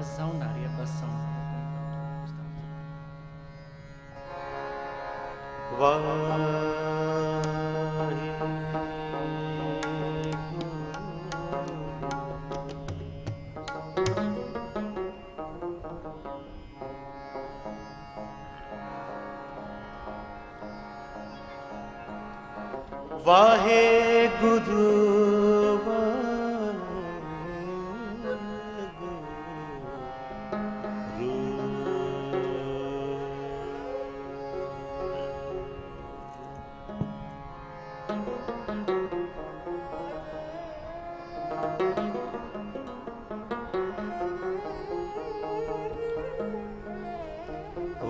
बस साउंड आ रही है, बस साउंड। वाहे गुरु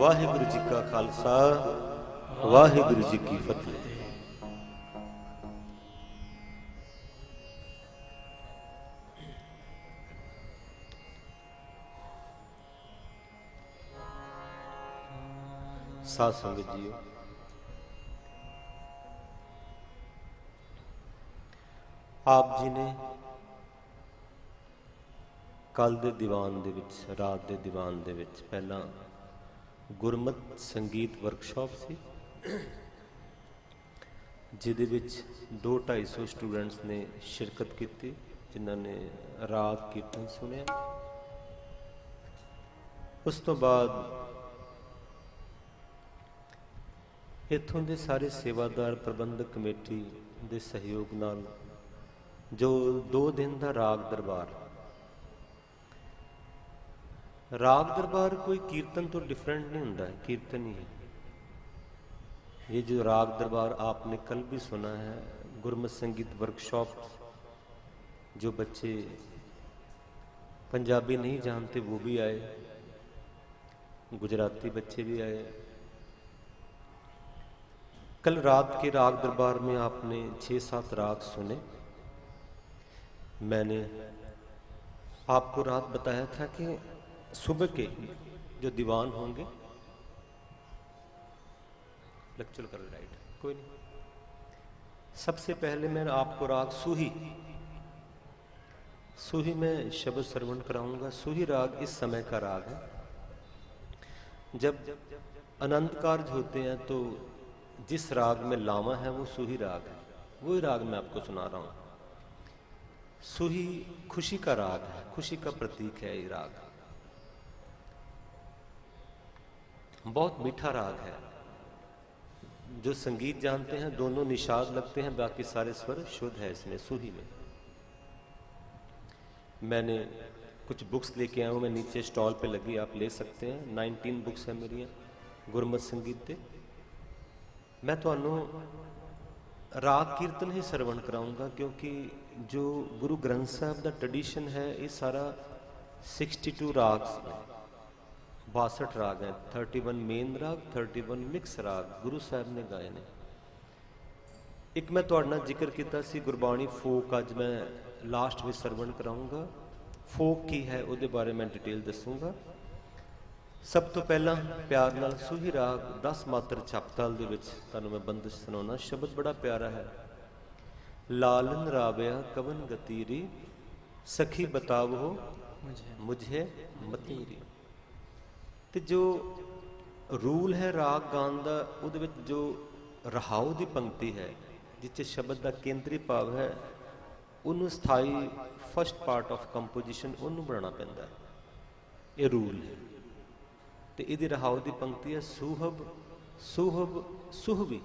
वाहिगुरु जी का खालसा वाहिगुरु जी की फतेह। साध संगत जीओ, आप जी ने कल दे दीवान दे विच, रात दे दीवान दे विच पहला गुरमत संगीत वर्कशॉप सी, जिहदे विच 200-250 स्टूडेंट्स ने शिरकत की, जिन्होंने राग कीर्तन सुनिया। उस तो बाद इत्थों दे सारे सेवादार प्रबंधक कमेटी दे सहयोग नाल जो 2 दिन का राग दरबार, राग दरबार कोई कीर्तन तो डिफरेंट नहीं होता है, कीर्तन ही है। ये जो राग दरबार आपने कल भी सुना है, गुरमत संगीत वर्कशॉप, जो बच्चे पंजाबी नहीं जानते वो भी आए, गुजराती बच्चे भी आए। कल रात के राग दरबार में आपने 6-7 राग सुने। मैंने आपको रात बताया था कि सुबह के जो दीवान होंगे, लेक्चर कर राइट, कोई नहीं। सबसे पहले मैं आपको राग सूही में शब्द श्रवण कराऊंगा। सूही राग इस समय का राग है। जब अनंत कार्य होते हैं तो जिस राग में लावा है वो सूही राग है, वही राग मैं आपको सुना रहा हूं। सूही खुशी का राग है, खुशी का प्रतीक है ये राग। बहुत मीठा राग है। जो संगीत जानते हैं दोनों निषाद लगते हैं, बाकी सारे स्वर शुद्ध है इसमें सूही में। मैंने कुछ बुक्स लेके आया हूँ, मैं नीचे स्टॉल पे लगी, आप ले सकते हैं। 19 बुक्स है मेरी गुरमत संगीत के। मैं तो राग कीर्तन ही श्रवण कराऊंगा, क्योंकि जो गुरु ग्रंथ साहब का ट्रेडिशन है ये सारा 62 राग, 62 राग हैं। 31 मेन राग, 31 मिक्स राग गुरु साहब ने गाए ने। एक मैं तुहाडे नाल जिक्र किया सी गुरबाणी फोक, अज मैं लास्ट में श्रवण कराऊंगा। फोक की है उहदे बारे मैं डिटेल दसूंगा। सब तो पहला प्यार नाल सूही राग 10 मात्र छपताल दे विच तुहानूं मैं बंदिश सुनाउणा। शब्द बड़ा प्यारा है। लालन रावया कवन गतीरी, सखी बतावो मुझे मतीरी। तो जो रूल है राग गान का, उहदे विच जो रहाऊ की पंक्ति है जिस शब्द का केंद्री भाव है, उन्होंने स्थाई फस्ट पार्ट ऑफ कंपोजिशन उन्होंने बनाना पैंदा है। ये रूल है। तो ये रहाऊ की पंक्ति है सुहब सुहब सुहबी।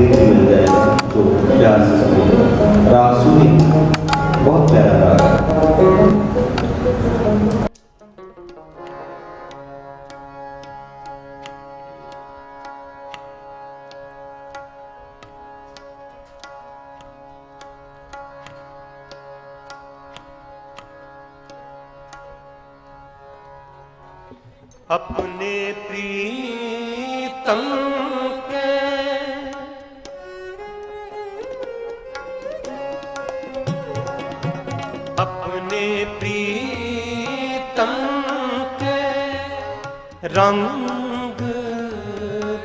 स्क्रीन पे मिल जाएगा, तो प्यार से सुनिए। राग सुनी, बहुत प्यारा राग है। अपने प्रीतम के अपने प्रीतम के रंग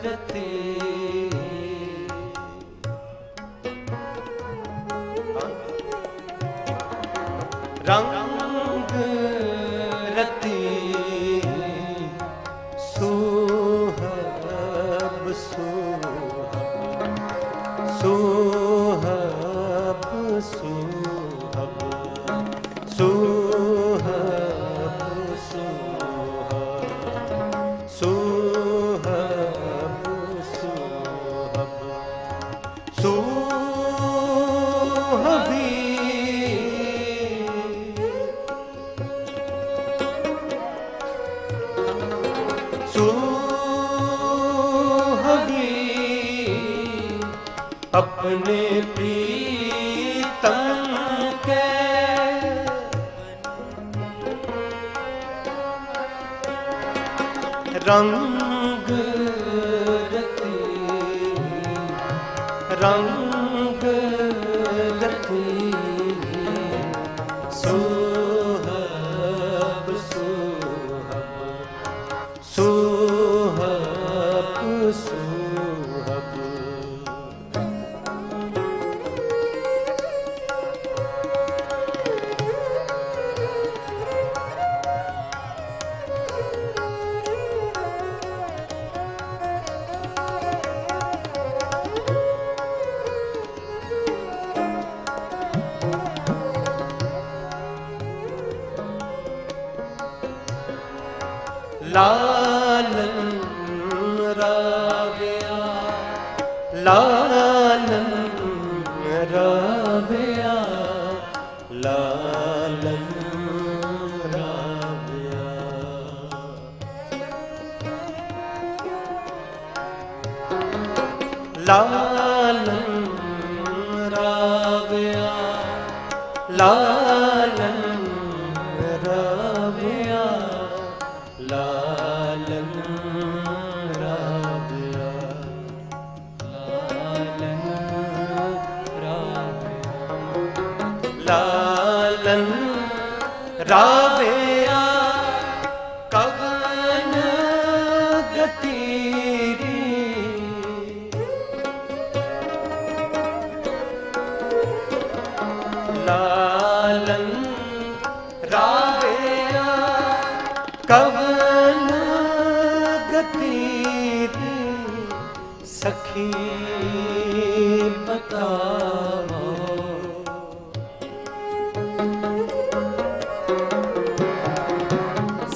रते रंग रते सोहब सोहब सोहब सोहब सोहब सोहब सोहब सोहब सोहबी सोहबी अपने प्रीतम के रंग रते रंग रते सोहब सोहब सोहब सोहब लालन राविया लालन राविया लालन राविया लालन राविया लालन राविया लालन राविया लालन राविया लालन राविया कवन गति लालन राविया कवन गति सखी बताओ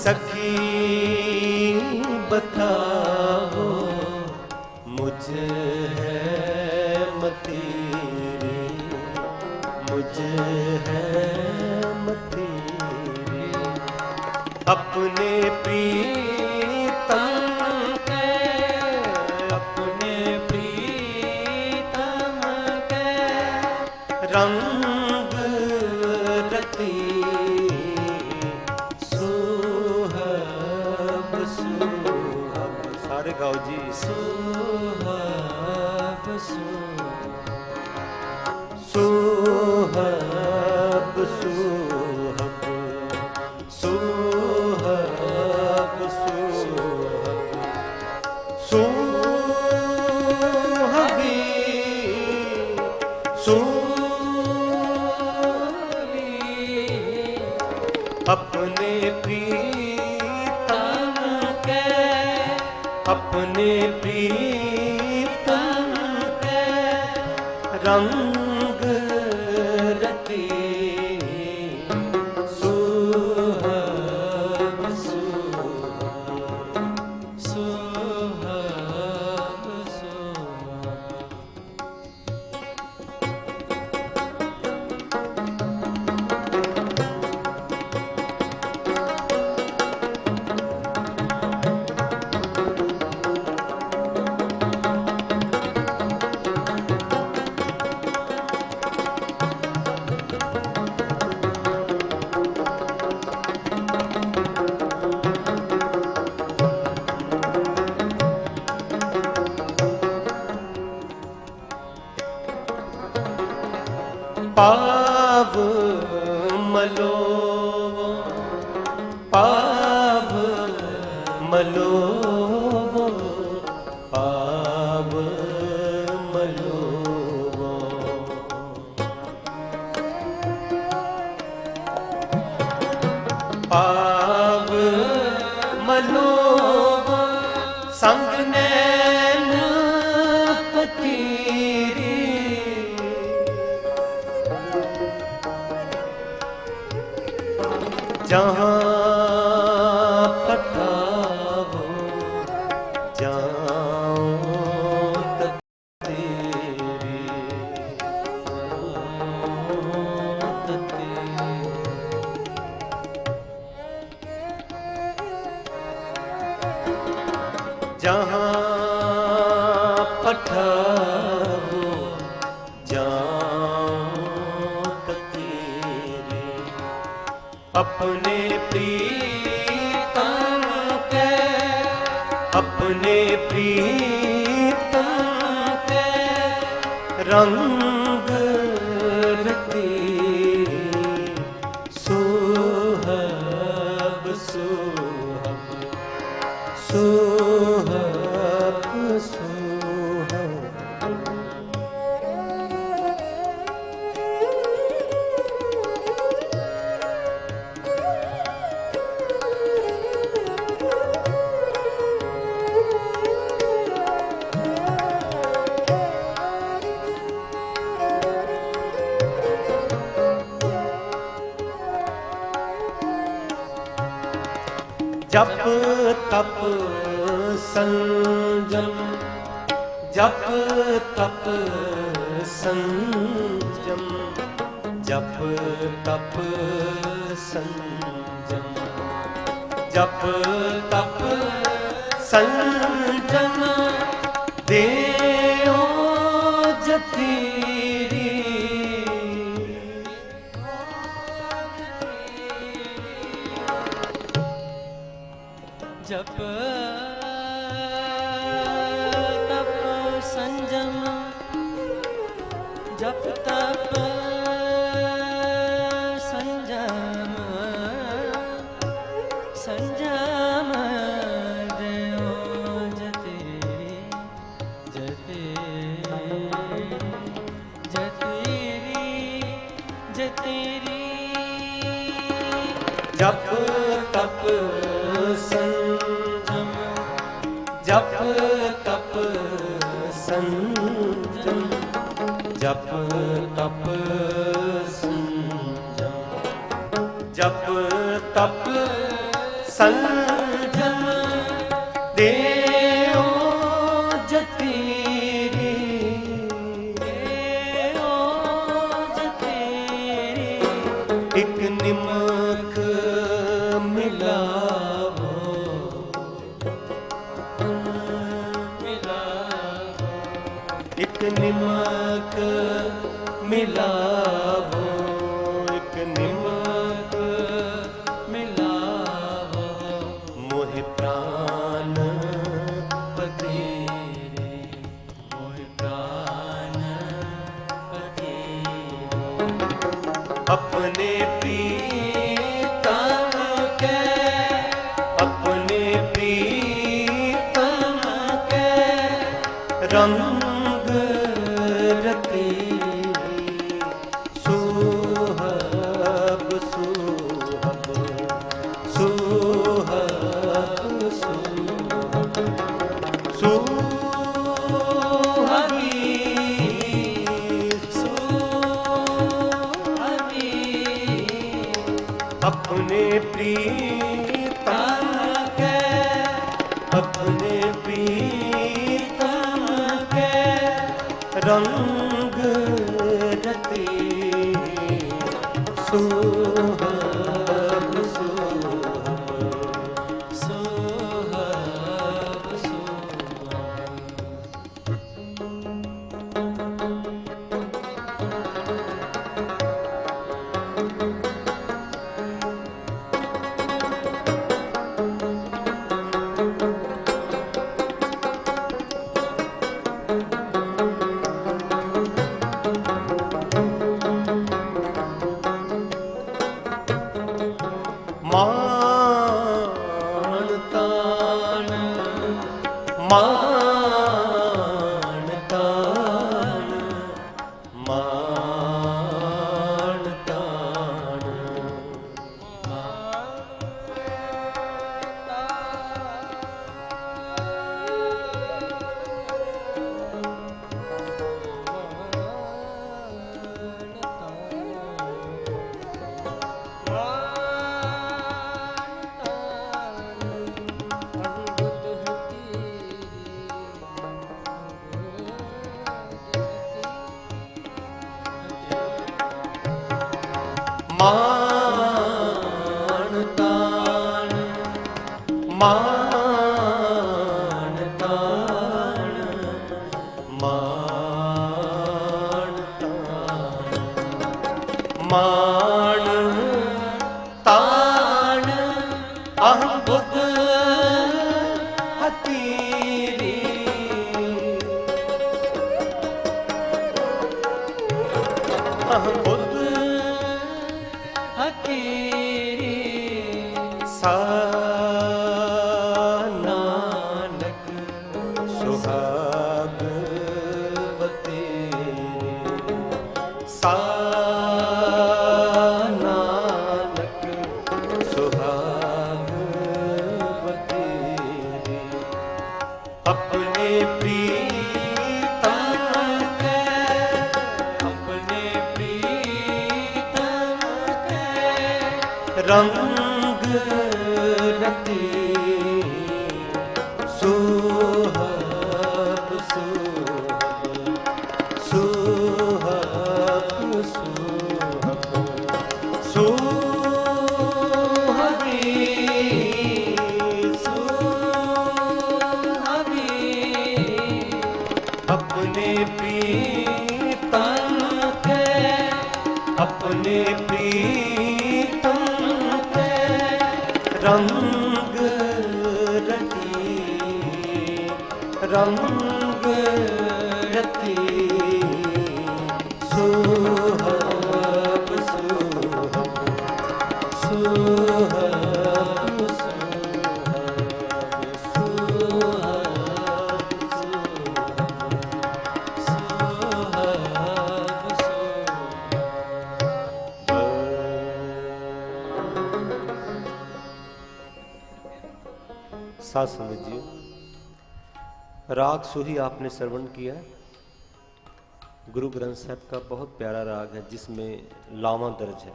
सखी बताओ मुझे है मती मुझे है मती अपने प्रीतम के अपने प्रीतम के रंग रते सोहब सोहब सारे गाओ जी सोहब सोहब सोहब सोहब सोहब सोहबी सोहबी अपने प्रीतम के अपने प्रीतम के रंग रते सोहब सोहब सोहब सोहब पाव मलो पाव मलो पाव मलो पाव मलो संग नैन पतीरी जहाँ पठावो जाऊं तेरी जहाँ पठावो जाऊं तेरी अपने प्रीतम के अपने प्रीतम के रंग रते सोहब सोहब सोहब सोहब जप तप संजम जप तप संजम जप तप संजम जप तप संजम देओ जतीरी जप तप संजम जप तप संजम संजम देओ जतेरी जतेरी जतेरी जतेरी जप तप संजम जप तप संजम जप तप संजम जप तप संजम देओ जतीरी देओ जतेरी एक निमक मिलावो एक निमक मिलावो एक निमक मिलावो मोहि प्राण पतेरे मोहि प्राण पतेरे अपने प्रीतम के अपने प्रीतम के रंग रते सोहब सोहब सोहब सोहब सोहबी सोहबी अपने प्रीतम के अपने प्रीतम के रंग रते सोहब सोहब सोहब सोहब मान तान मान तान मान तान मान तान अहं बुद्ध हतीरी अहं बुद्ध हकीरी सा नानक सुहागवती सा नानक सुहागवती अपने प्रीतम के अपने प्रीतम के रंग रती सुहाग सुहाग सुहाग सुहाग सुहागी सुहागी अपने प्रीतम के अपने प्रीतम के रंग रती रंग रती सुहाग सुहाग सुहाग सुहाग साथ समझिए राग सुही आपने श्रवण किया। गुरु ग्रंथ साहब का बहुत प्यारा राग है जिसमें लावा दर्ज है।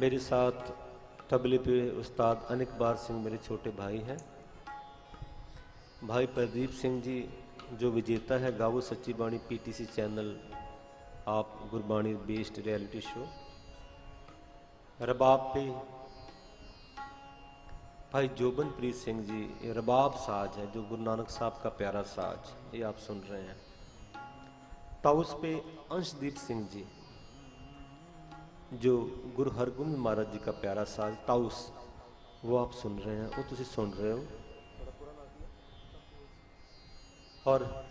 मेरे साथ तबले पे उस्ताद अनिक बार सिंह मेरे छोटे भाई हैं। भाई प्रदीप सिंह जी जो विजेता है गावो सच्ची बाणी पीटीसी चैनल आप गुरबाणी बेस्ड रियलिटी शो। रबाब पे भाई जोबनप्रीत सिंह जी ये रबाब साज है जो गुरु नानक साहब का प्यारा साज ये आप सुन रहे हैं। ताउस पे अंशदीप सिंह जी जो गुरु हरगोबिंद महाराज जी का प्यारा साज ताउस वो आप सुन रहे हैं वो तुसी सुन रहे हो। और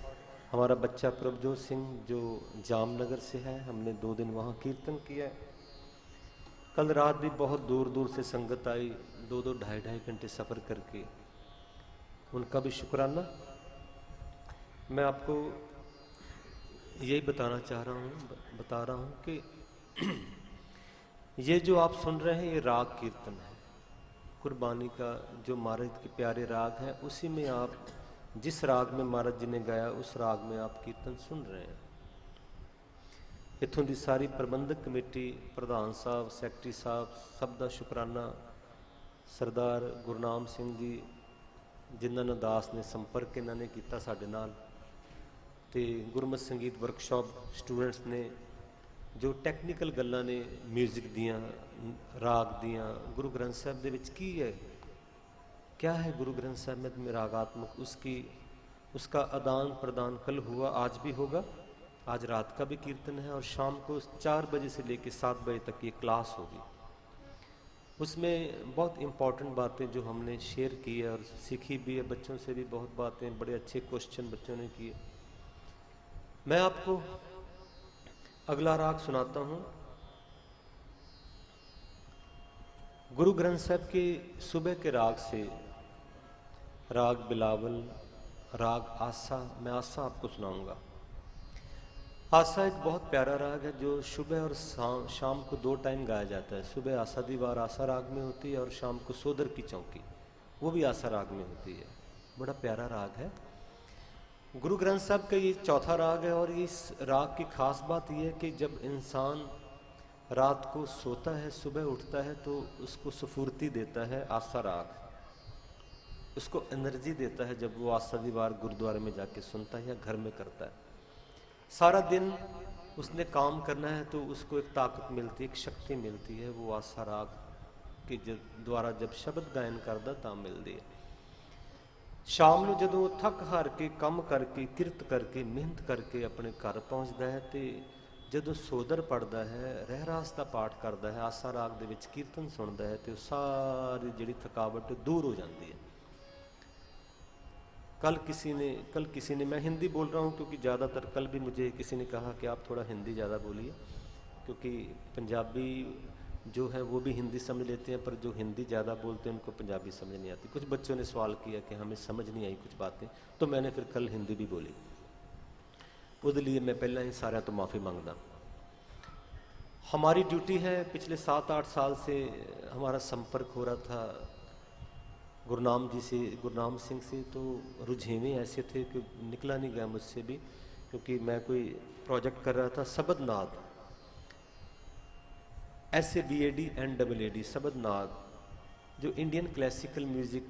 हमारा बच्चा प्रभजोत सिंह जो जामनगर से है हमने 2 दिन वहाँ कीर्तन किया है। कल रात भी बहुत दूर दूर से संगत आई 2-2 ढाई घंटे सफ़र करके उनका भी शुक्राना। मैं आपको यही बता रहा हूँ कि ये जो आप सुन रहे हैं ये राग कीर्तन है कुर्बानी का जो महाराज के प्यारे राग है उसी में आप जिस राग में महाराज जी ने गाया उस राग में आप कीर्तन सुन रहे हैं। इत्थों की सारी प्रबंधक कमेटी प्रधान साहब सैकटरी साहब सब का शुकराना। सरदार गुरनाम सिंह जी जिन्होंने दास ने संपर्क इन्होंने किया साडे नाल ते गुरमत संगीत वर्कशॉप स्टूडेंट्स ने जो टैक्नीकल गल्लां ने म्यूजिक दियां राग दियां गुरु ग्रंथ साहब दे विच की है क्या है गुरु ग्रंथ साहब में रागात्मक उसका आदान प्रदान कल हुआ आज भी होगा। आज रात का भी कीर्तन है और शाम को 4 बजे से लेकर 7 बजे तक ये क्लास होगी। उसमें बहुत इम्पॉर्टेंट बातें जो हमने शेयर की है और सीखी भी है बच्चों से भी बहुत बातें बड़े अच्छे क्वेश्चन बच्चों ने किए। मैं आपको अगला राग सुनाता हूँ। गुरु ग्रंथ साहब के सुबह के राग से राग बिलावल राग आसा मैं आसा आपको सुनाऊंगा। आसा एक बहुत प्यारा राग है जो सुबह और शाम को 2 टाइम गाया जाता है। सुबह आसा दी वार आसा राग में होती है और शाम को सोदर की चौकी वो भी आसा राग में होती है। बड़ा प्यारा राग है। गुरु ग्रंथ साहब का ये चौथा राग है और इस राग की खास बात यह है कि जब इंसान रात को सोता है सुबह उठता है तो उसको स्फूर्ति देता है आसा राग, उसको एनर्जी देता है जब वो आसा दी वार गुरुद्वारे में जाके सुनता है या घर में करता है। सारा दिन उसने काम करना है तो उसको एक ताकत मिलती है, एक शक्ति मिलती है, वो आसा राग के द्वारा जब शब्द गायन करदा ਤਾਂ ਮਿਲਦੀ ਹੈ। ਸ਼ਾਮ ਨੂੰ ਜਦੋਂ ਥੱਕ ਹਾਰ ਕੇ ਕੰਮ ਕਰਕੇ ਕਿਰਤ ਕਰਕੇ ਮਿਹਨਤ ਕਰਕੇ ਆਪਣੇ ਘਰ ਪਹੁੰਚਦਾ ਹੈ ਤੇ ਜਦੋਂ ਸੋਦਰ ਪੜਦਾ ਹੈ, ਰਹਿਰਾਸ ਦਾ ਪਾਠ ਕਰਦਾ ਹੈ, ਆਸਾ ਰਾਗ ਦੇ ਵਿੱਚ ਕੀਰਤਨ ਸੁਣਦਾ ਹੈ ਤੇ ਉਹ ਸਾਰੀ ਜਿਹੜੀ ਥਕਾਵਟ ਦੂਰ ਹੋ ਜਾਂਦੀ है। कल किसी ने मैं हिंदी बोल रहा हूँ क्योंकि ज़्यादातर कल भी मुझे किसी ने कहा कि आप थोड़ा हिंदी ज़्यादा बोलिए, क्योंकि पंजाबी जो है वो भी हिंदी समझ लेते हैं, पर जो हिंदी ज़्यादा बोलते हैं उनको पंजाबी समझ नहीं आती। कुछ बच्चों ने सवाल किया कि हमें समझ नहीं आई कुछ बातें, तो मैंने फिर कल हिंदी भी बोली। उसके लिए मैं पहले ही सारे तो माफ़ी मांगता। हमारी ड्यूटी है, पिछले 7-8 साल से हमारा संपर्क हो रहा था गुरनाम सिंह से, तो रुझेवें ऐसे थे कि निकला नहीं गया मुझसे भी, क्योंकि मैं कोई प्रोजेक्ट कर रहा था शबद नाद, SABAD शबद नाद, जो इंडियन क्लासिकल म्यूज़िक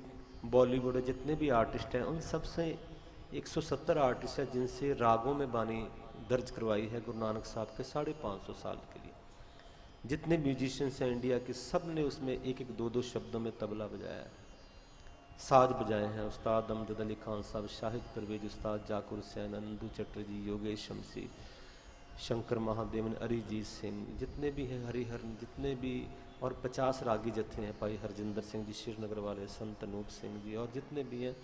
बॉलीवुड जितने भी आर्टिस्ट हैं उन सब से 170 आर्टिस्ट हैं जिनसे रागों में बानी दर्ज करवाई है गुरु नानक साहब के 550 साल के लिए। जितने म्यूजिशियंस हैं इंडिया के, सब ने उसमें 1-1, 2-2 शब्दों में तबला बजाया है, साज बजाए हैं। उस्ताद अमजद अली खान साहब, शाहिद परवेज, उस्ताद जाकिर हुसैन, नंदू चटर्जी, योगेश शमसी, शंकर महादेवन, अरिजीत सिंह, जितने भी हैं, हरिहरन, जितने भी, और 50 रागी जत्थे हैं, भाई हरजिंदर सिंह जी श्रीनगर वाले, संत अनूप सिंह जी, और जितने भी हैं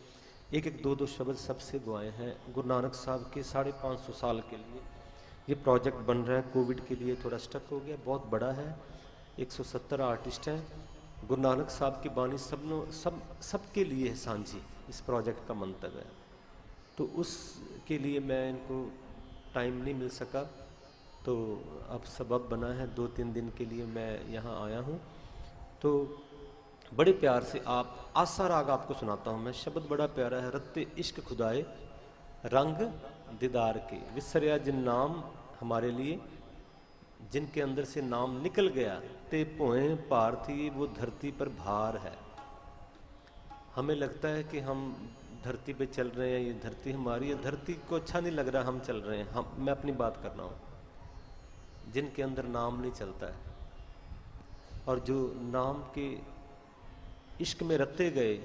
1-1, 2-2 शब्द सबसे गवाए हैं गुरु नानक साहब के 550 साल के लिए। ये प्रोजेक्ट बन रहा है, कोविड के लिए थोड़ा स्टक हो गया, बहुत बड़ा है, 170 आर्टिस्ट हैं। गुरु नानक साहब की बानी सबके लिए है सांझी, इस प्रोजेक्ट का मंतव्य है। तो उसके लिए मैं इनको टाइम नहीं मिल सका, तो अब सबब बना है 2-3 दिन के लिए मैं यहाँ आया हूँ। तो बड़े प्यार से आप आसा राग आपको सुनाता हूँ मैं। शब्द बड़ा प्यारा है, रत्ते इश्क खुदाए रंग दीदार के, विसरिया जिन नाम हमारे लिए, जिनके अंदर से नाम निकल गया, ते भोए भार थी वो धरती पर भार है। हमें लगता है कि हम धरती पे चल रहे हैं, ये धरती हमारी है, धरती को अच्छा नहीं लग रहा हम चल रहे हैं। मैं अपनी बात कर रहा हूँ, जिनके अंदर नाम नहीं चलता है और जो नाम के इश्क में रते गए,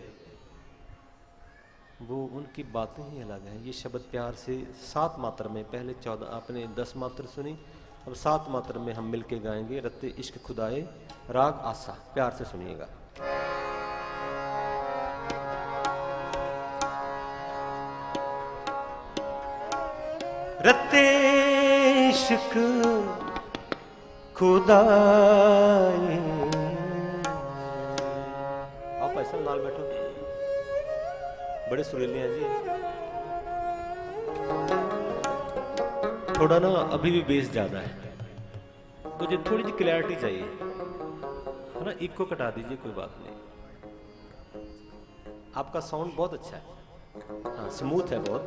वो उनकी बातें ही अलग हैं। ये शब्द प्यार से 7 मात्रा में, पहले 14 आपने 10 मात्रा सुनी, अब 7 मात्रा में हम मिलके गाएंगे। रत्ते इश्क खुदाए राग आसा, प्यार से सुनिएगा। रत्ते इश्क खुदाए, आप ऐसा नाल बैठो, बड़े सुरीले हैं जी। थोड़ा ना अभी भी बेस ज्यादा है, मुझे थोड़ी सी क्लैरिटी चाहिए, है ना। इको कटा दीजिए, कोई बात नहीं। आपका साउंड बहुत अच्छा है, हाँ स्मूथ है बहुत,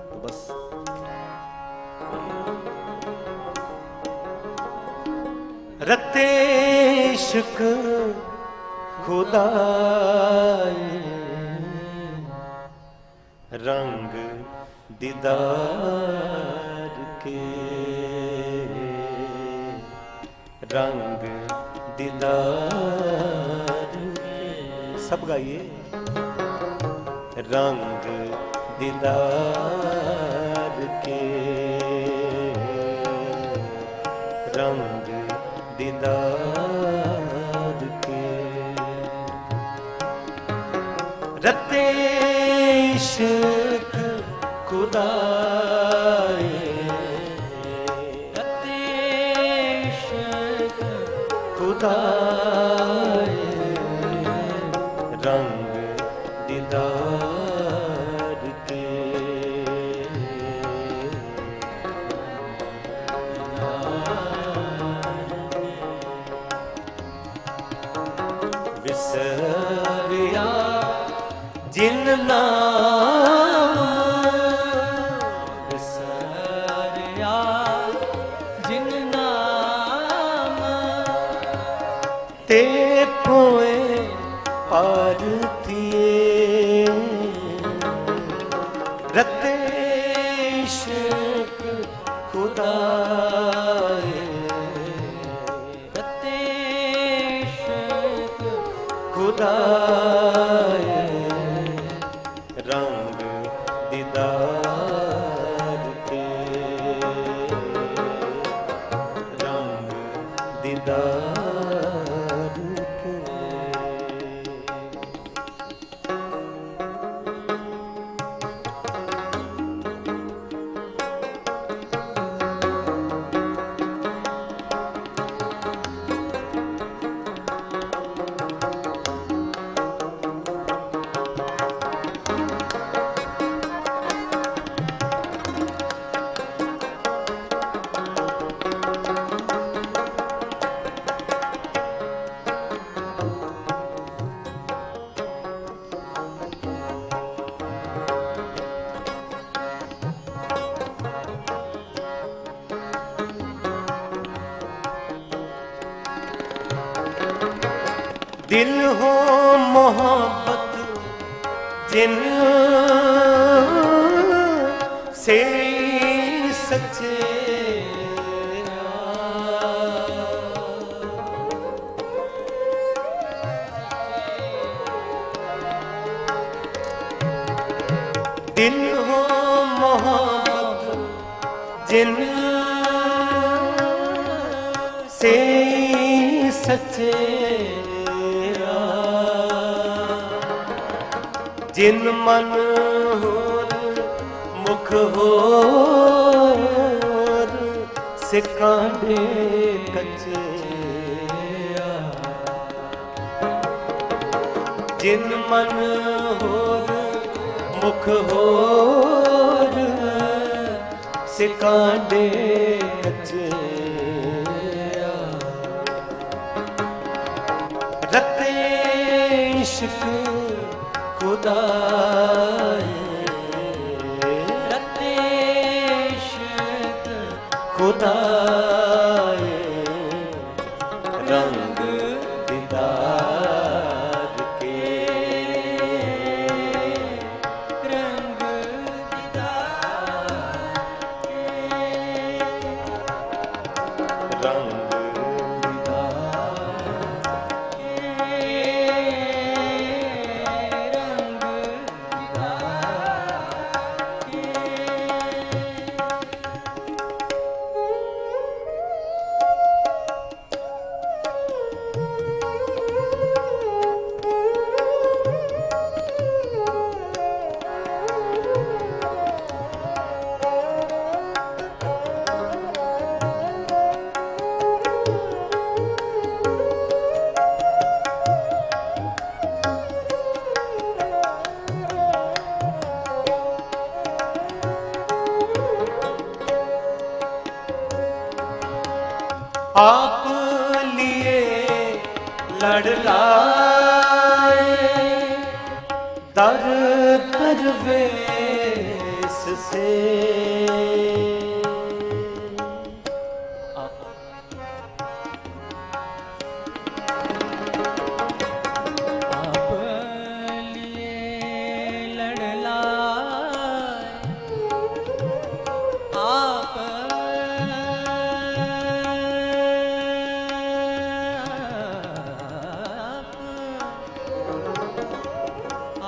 तो बस रत्ते इश्क खुदाए रंग दीदार के, रंग दीदार के, सब गाइए। रंग दीदार के, रंग दीदार के, रत्ते इश्क खुदाए, रत्ते इश्क खुदाए रंग दीदार के, विसरिया जिन नाम, विसरिया जिन नाम, ते पोए पारतिए, रत्ते इश्क खुदाए रते इश्क खुदाए रंग दीदार के रंग दीदार के। दिल हो मोहब्बत जिन से सच्चे दिल हो मोहब्बत जिन से सच्चे जिन मन होर मुख होर सिकांडे कच्चे जिन मन होर मुख होर सिकांडे कच्चे रते इश्क खुदाए रते इश्क खुदाए रंग दीदार के रंग दीदार के रंग आप लिए लड़ लाए दर परवेश से आप लिए लड़ लाए आप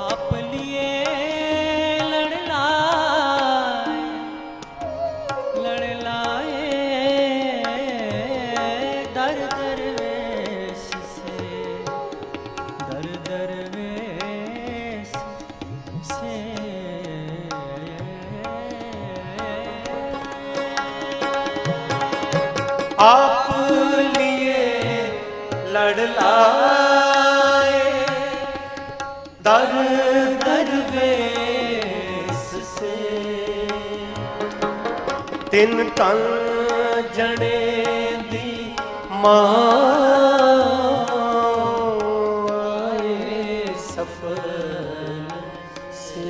आप लिए लड़ लाए दर दरवेश से दर दरवेश से आप लिए लड़ लाए दर दरवेश से तिन तन जने दी मां आए सफर से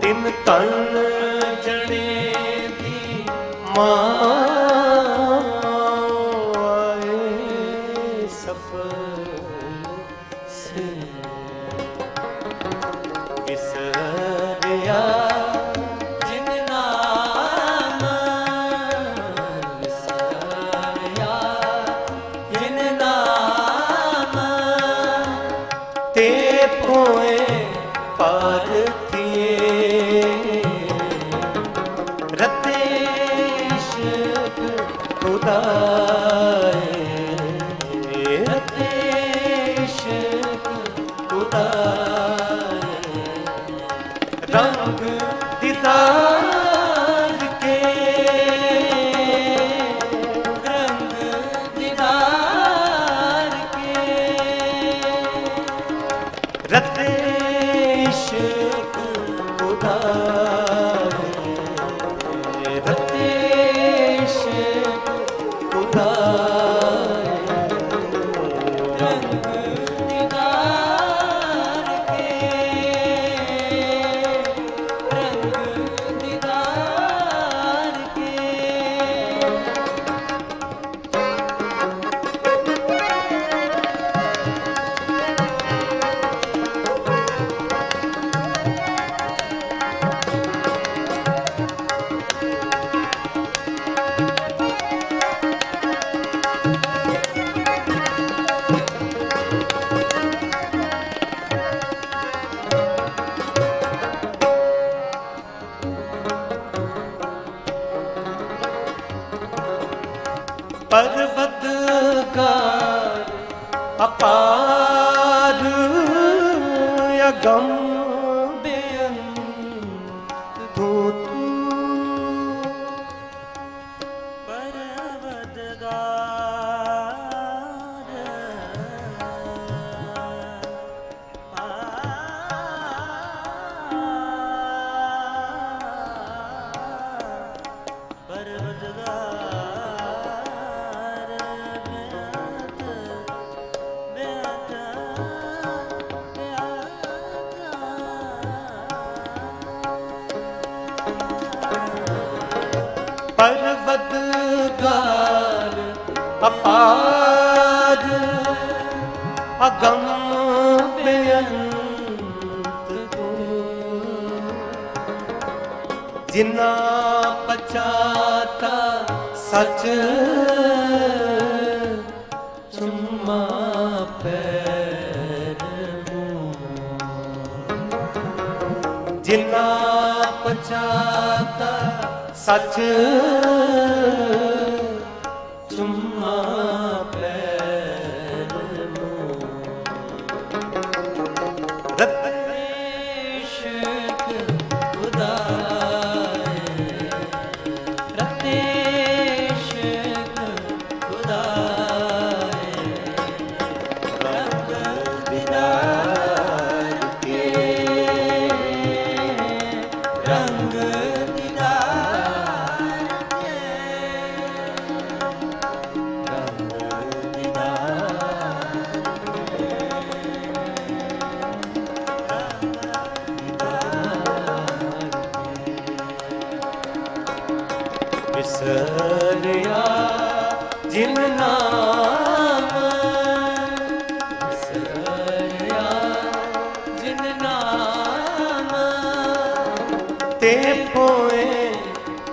तिन तन जने दी मां पोए पारथिए रते इश्क खुदाए रते इश्क खुदाए रंग दीदार के रंग दीदार के रते इश्क खुदाए रते इश्क खुदाए रंग दीदार के रंग दीदार के पर्वतगार अपार अगम बेअंत तू पर्वतगार अपार अगम बेअंत तू जिन्ना पचाता सच चुम्मा पैर जिन्ना पचाता सच चुम्मा पैर रते इश्क खुदाए रते इश्क खुदाए रंग दीदार के रंग दीदार के रंग विसरिया जिन नाम विसरिया जिन नाम ते पोए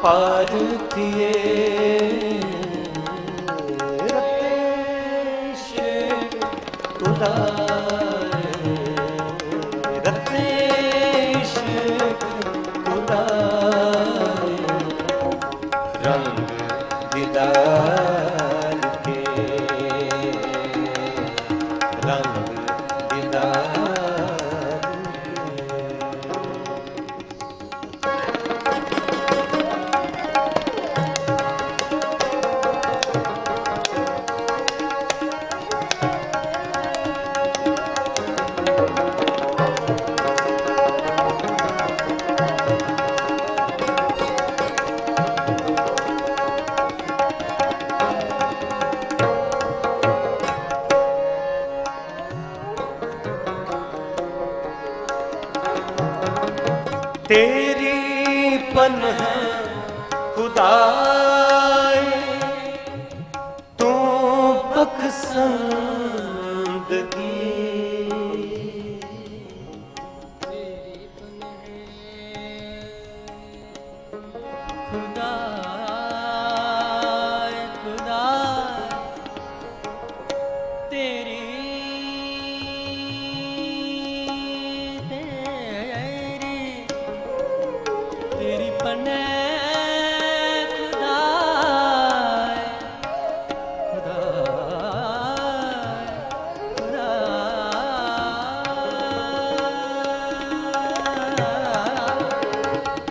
पारथिए रते इश्क खुदाए रते इश्क खुदाए रंग दीदार के रंग दीदार तेरी पन्ह खुदाए तू बख्शंदगी खुदाए खुदाए तेरी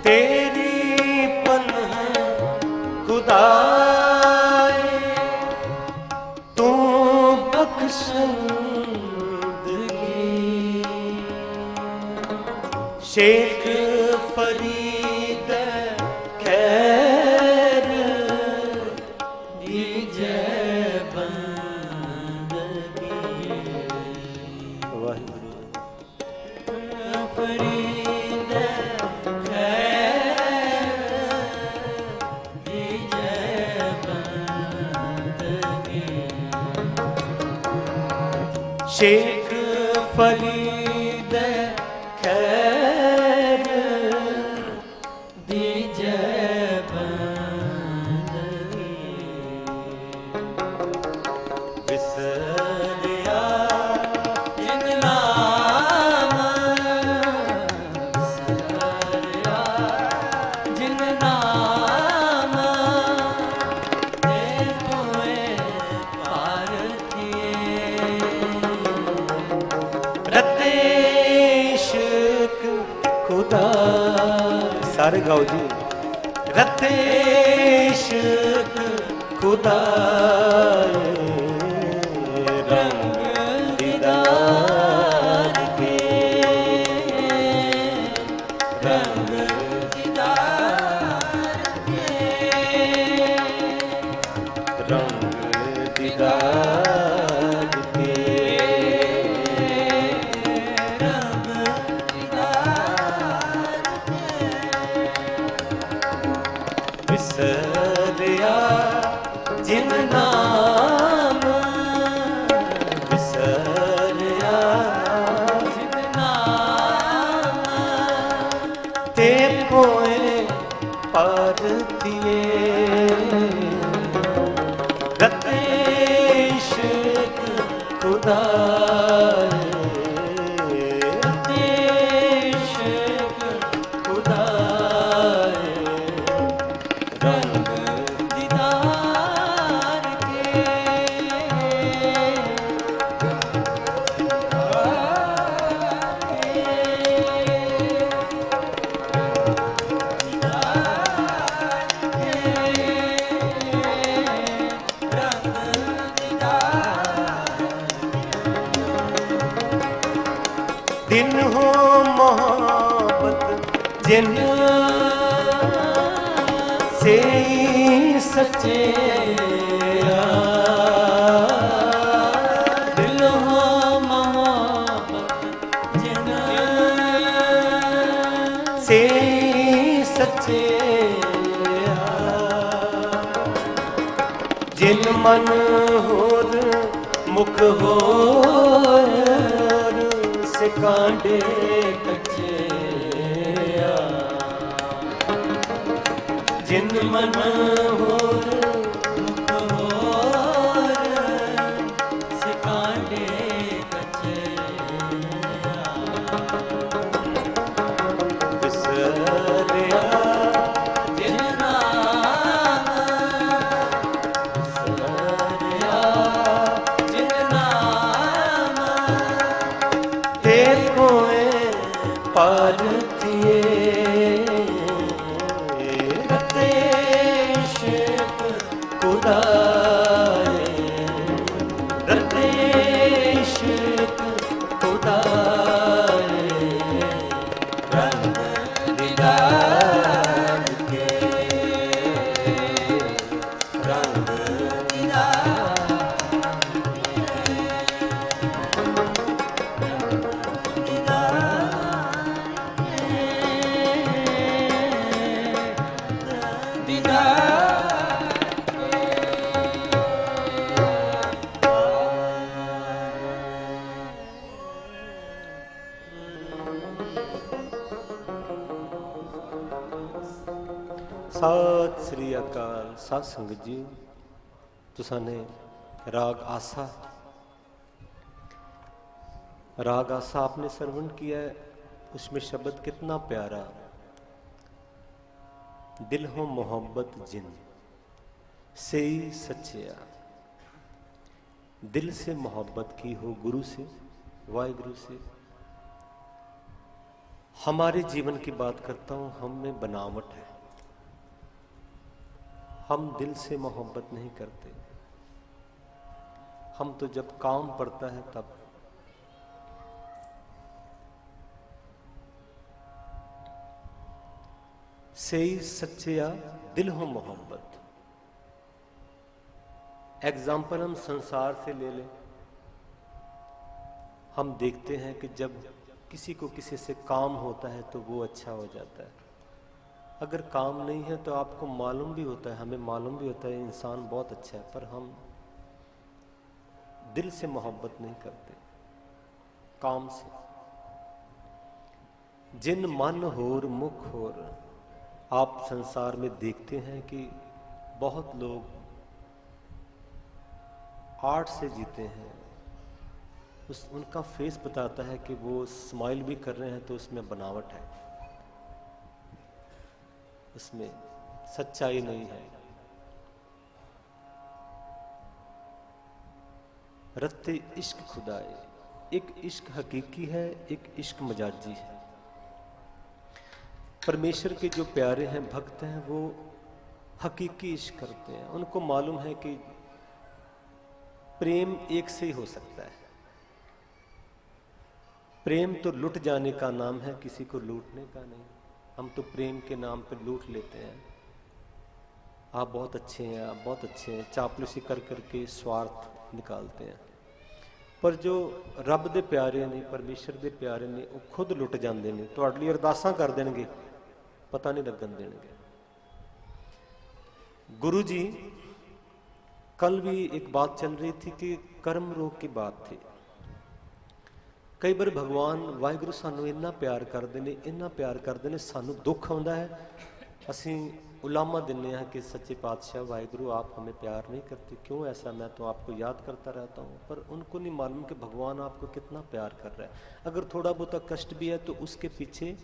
तेरी पन्ह खुदाए तू बख्शंदगी शेख फरीद खैर दीजे बंदगी वाहिगुरू फरीद खैर दीजे बंदगी शेख फरीद खैर दीजे बंदगी विसरिया जिन नाम सरया जिन नाम ते पोए पारथिए रतेशक खुदा सारे गाओ जी रतेशक खुदा रंग दीदार के रंग दीदार के रंग दीदार के रंग दीदार विसरिया जिन नाम विसरिया जिन नाम ते पोए पारतिए रतेशक खुदा देशक खुदा रंग दीदार के दिन हो मोहब्बत जिन से ही सच्चे दिल हो मोहब्बत जिन से ही सच्चे जिन मन होर मुख होर सिकांडे कच्चे जिन मन होर मुख होर सिकांडे कच्चे विसरिया जिन नाम विसरिया जिन नाम ते कोए पारतिए रतेशक खुदा रतेशक खुदा रंग दीदार के रंग दीदार ਸਤਿ ਸ੍ਰੀ ਅਕਾਲ ਸਾਧ ਸੰਗਤ ਜੀ ਤੁਸਾਂ ਨੇ राग आसा आपने श्रवण किया है। उसमें शब्द कितना प्यारा, दिल हो मोहब्बत जिन से ही सच्चिया। दिल से मोहब्बत की हो गुरु से, वाहिगुरु से, हमारे जीवन की बात करता हूं, हम में बनावट है। हम दिल से मोहब्बत नहीं करते। हम तो जब काम पड़ता है तब। सही सच्चिया दिल हो मोहब्बत। एग्जाम्पल हम संसार से ले लें। हम देखते हैं कि जब किसी को किसी से काम होता है तो वो अच्छा हो जाता है। अगर काम नहीं है तो आपको मालूम भी होता है, हमें मालूम भी होता है इंसान बहुत अच्छा है, पर हम दिल से मोहब्बत नहीं करते, काम से। जिन मन होर मुख होर, आप संसार में देखते हैं कि बहुत लोग आर्ट से जीते हैं। उनका फेस बताता है कि वो स्माइल भी कर रहे हैं तो उसमें बनावट है, उसमें सच्चाई नहीं है। रत्ते इश्क खुदाए, एक इश्क हकीकी है, एक इश्क मजाजी है। परमेश्वर के जो प्यारे हैं, भक्त हैं, वो हकीकी इश्क करते हैं। उनको मालूम है कि प्रेम एक से ही हो सकता है। प्रेम तो लुट जाने का नाम है, किसी को लूटने का नहीं। हम तो प्रेम के नाम पे लूट लेते हैं। आप बहुत अच्छे हैं, आप बहुत अच्छे हैं, चापलूसी कर करके स्वार्थ निकालते हैं। पर जो रब दे प्यारे ने, परमेश्वर दे प्यारे ने, वो खुद लुट जाते हैं। तुहाडे लई अरदासां कर देणगे, पता नहीं लगन देणगे। गुरु जी, कल भी एक बात चल रही थी कि कर्म रोग की बात थी। कई बार भगवान वाहिगुरु सानू इन्ना प्यार करते हैं, इन्ना प्यार करते हैं, सानू दुख आता है, असी उलामा दिन्ने हैं कि सच्चे पातशाह वाहिगुरु आप हमें प्यार नहीं करते, क्यों ऐसा? मैं तो आपको याद करता रहता हूँ। पर उनको नहीं मालूम कि भगवान आपको कितना प्यार कर रहा है। अगर थोड़ा बहुत कष्ट भी है तो उसके पीछे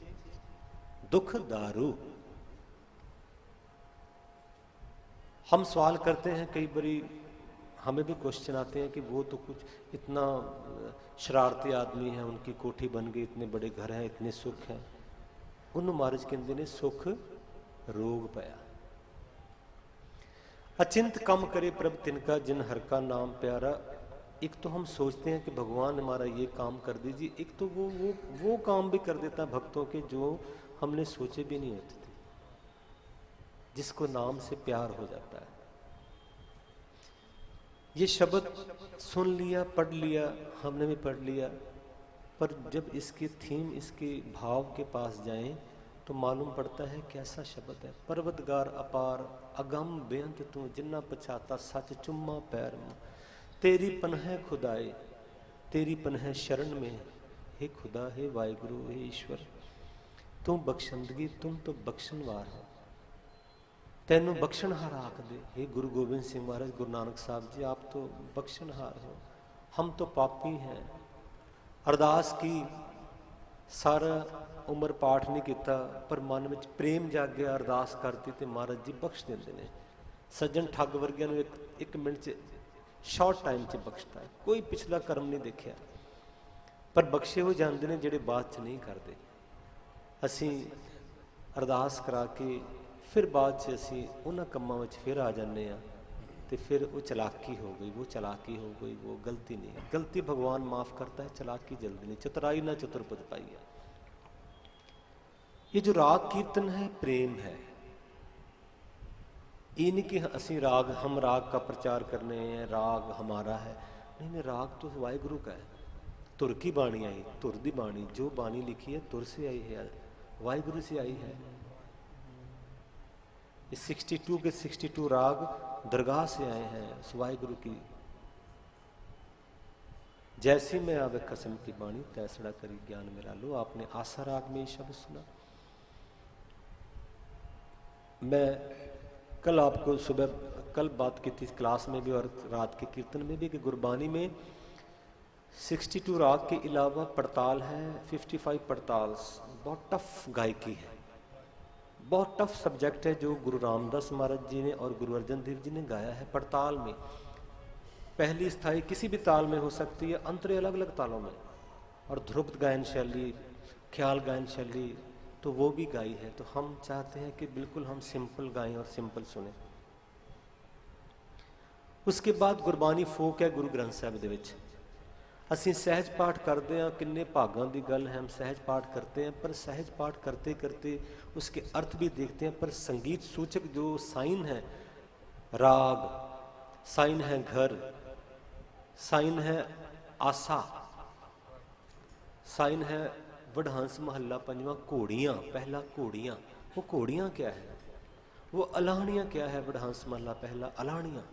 दुख दारू। हम सवाल करते हैं, कई बारी हमें भी क्वेश्चन आते हैं कि वो तो कुछ इतना शरारती आदमी है, उनकी कोठी बन गई, इतने बड़े घर हैं, इतने सुख हैं। उन्होंने महाराज कहते ने सुख रोग पाया। अचिंत कम करे प्रभ तिनका, जिन हर का नाम प्यारा। एक तो हम सोचते हैं कि भगवान हमारा ये काम कर दीजिए, एक तो वो काम भी कर देता है भक्तों के जो हमने सोचे भी नहीं होते थे, जिसको नाम से प्यार हो जाता है। ये शब्द सुन लिया, पढ़ लिया, हमने भी पढ़ लिया, पर जब इसकी थीम, इसके भाव के पास जाएं तो मालूम पड़ता है कैसा शब्द है। पर्वतगार अपार अगम बेअंत तू, जिन्ना पछाता सच चुम्मा पैर में। तेरी पनह खुदाए, तेरी पनह शरण में, हे खुदा, हे वाहिगुरु, हे ईश्वर, तू बख्शंदगी, तुम तो बख्शनवार हो, तैनू बख्शनहार आख दे। हे गुरु गोबिंद सिंह महाराज, गुरु नानक साहब जी, आप तो बख्शनहार हो, हम तो पापी हैं। अरदास की, सारा उम्र पाठ नहीं किया, पर मन में प्रेम जाग गया, अरदास करती तो महाराज जी बख्श देंगे ने। सज्जन ठग वर्गिया नूं एक मिनट च, शॉर्ट टाइम च बख्शता है। कोई पिछला कर्म नहीं देखिया, पर बख्शे हो जाते हैं जिहड़े बाद च नहीं करते। असी अरदास करा के फिर बाद च असी उन्हां कम्मां विच फिर आ जाने आ, तो फिर वो चलाकी हो गई, वो चलाकी हो गई, वो गलती नहीं है। गलती भगवान माफ करता है, चलाकी जल्दी नहीं। चतुराई ना चतुर्पद पाई है। ये जो राग कीर्तन है, प्रेम है। ये नहीं कि असी राग, हम राग का प्रचार करने हैं, राग हमारा है। नहीं नहीं, राग तो वाहिगुरु का है। तुर की बाणी आई, तुर दी बाणी, जो बाणी लिखी है तुर से आई है, वाहिगुरु से आई है। इस 62 के 62 राग दरगाह से आए हैं, वाहिगुरु की। जैसी मैं आवे कसम की बाणी, तैसड़ा करी ज्ञान मेरा लो। आपने आशा राग में ये शब्द सुना। मैं कल आपको सुबह कल बात की थी क्लास में भी और रात के कीर्तन में भी कि गुरबानी में 62 राग के अलावा पड़ताल है, 55 पड़ताल। बहुत टफ गायकी है, बहुत टफ सब्जेक्ट है जो गुरु रामदास महाराज जी ने और गुरु अर्जन देव जी ने गाया है। पड़ताल में पहली स्थाई किसी भी ताल में हो सकती है, अंतरे अलग अलग तालों में, और ध्रुपद गायन शैली, ख्याल गायन शैली तो वो भी गाई है, तो हम चाहते हैं कि बिल्कुल हम सिंपल गाएं और सिंपल सुने। उसके बाद गुरबानी फोक है गुरु ग्रंथ ਸਾਹਿਬ ਦੇ ਵਿੱਚ। ਅਸੀਂ ਸਹਿਜ ਪਾਠ ਕਰਦੇ ਹਾਂ, ਕਿੰਨੇ ਭਾਗਾਂ ਦੀ ਗੱਲ ਹੈ, हम सहज पाठ करते हैं, पर सहज पाठ करते करते उसके अर्थ भी देखते हैं, पर संगीत सूचक जो साइन है, राग साइन है, घर साइन है, आसा साइन है, वडहंस महला पंजवा, घोड़ियाँ, पहला घोड़ियाँ। वो घोड़ियाँ क्या है, वो अलाहणियाँ क्या है, वडहंस महला पहला अलाहणियाँ।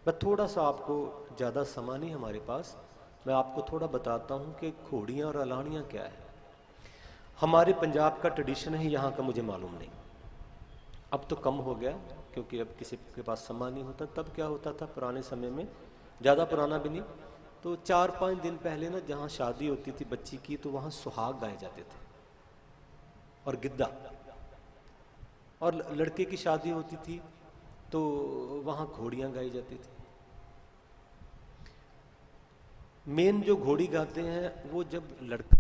मैं थोड़ा सा आपको, ज़्यादा समय नहीं हमारे पास, मैं आपको थोड़ा बताता हूँ कि घोड़ियाँ और अलाहणियाँ क्या है। हमारे पंजाब का ट्रेडिशन है, यहाँ का मुझे मालूम नहीं, अब तो कम हो गया क्योंकि अब किसी के पास समय नहीं होता। तब क्या होता था पुराने समय में, ज़्यादा पुराना भी नहीं, तो 4-5 दिन पहले ना जहाँ शादी होती थी बच्ची की, तो वहाँ सुहाग गाए जाते थे और गिद्दा, और लड़के की शादी होती थी तो वहाँ घोड़ियाँ गाई जाती थी। मेन जो घोड़ी गाते हैं वो जब लड़का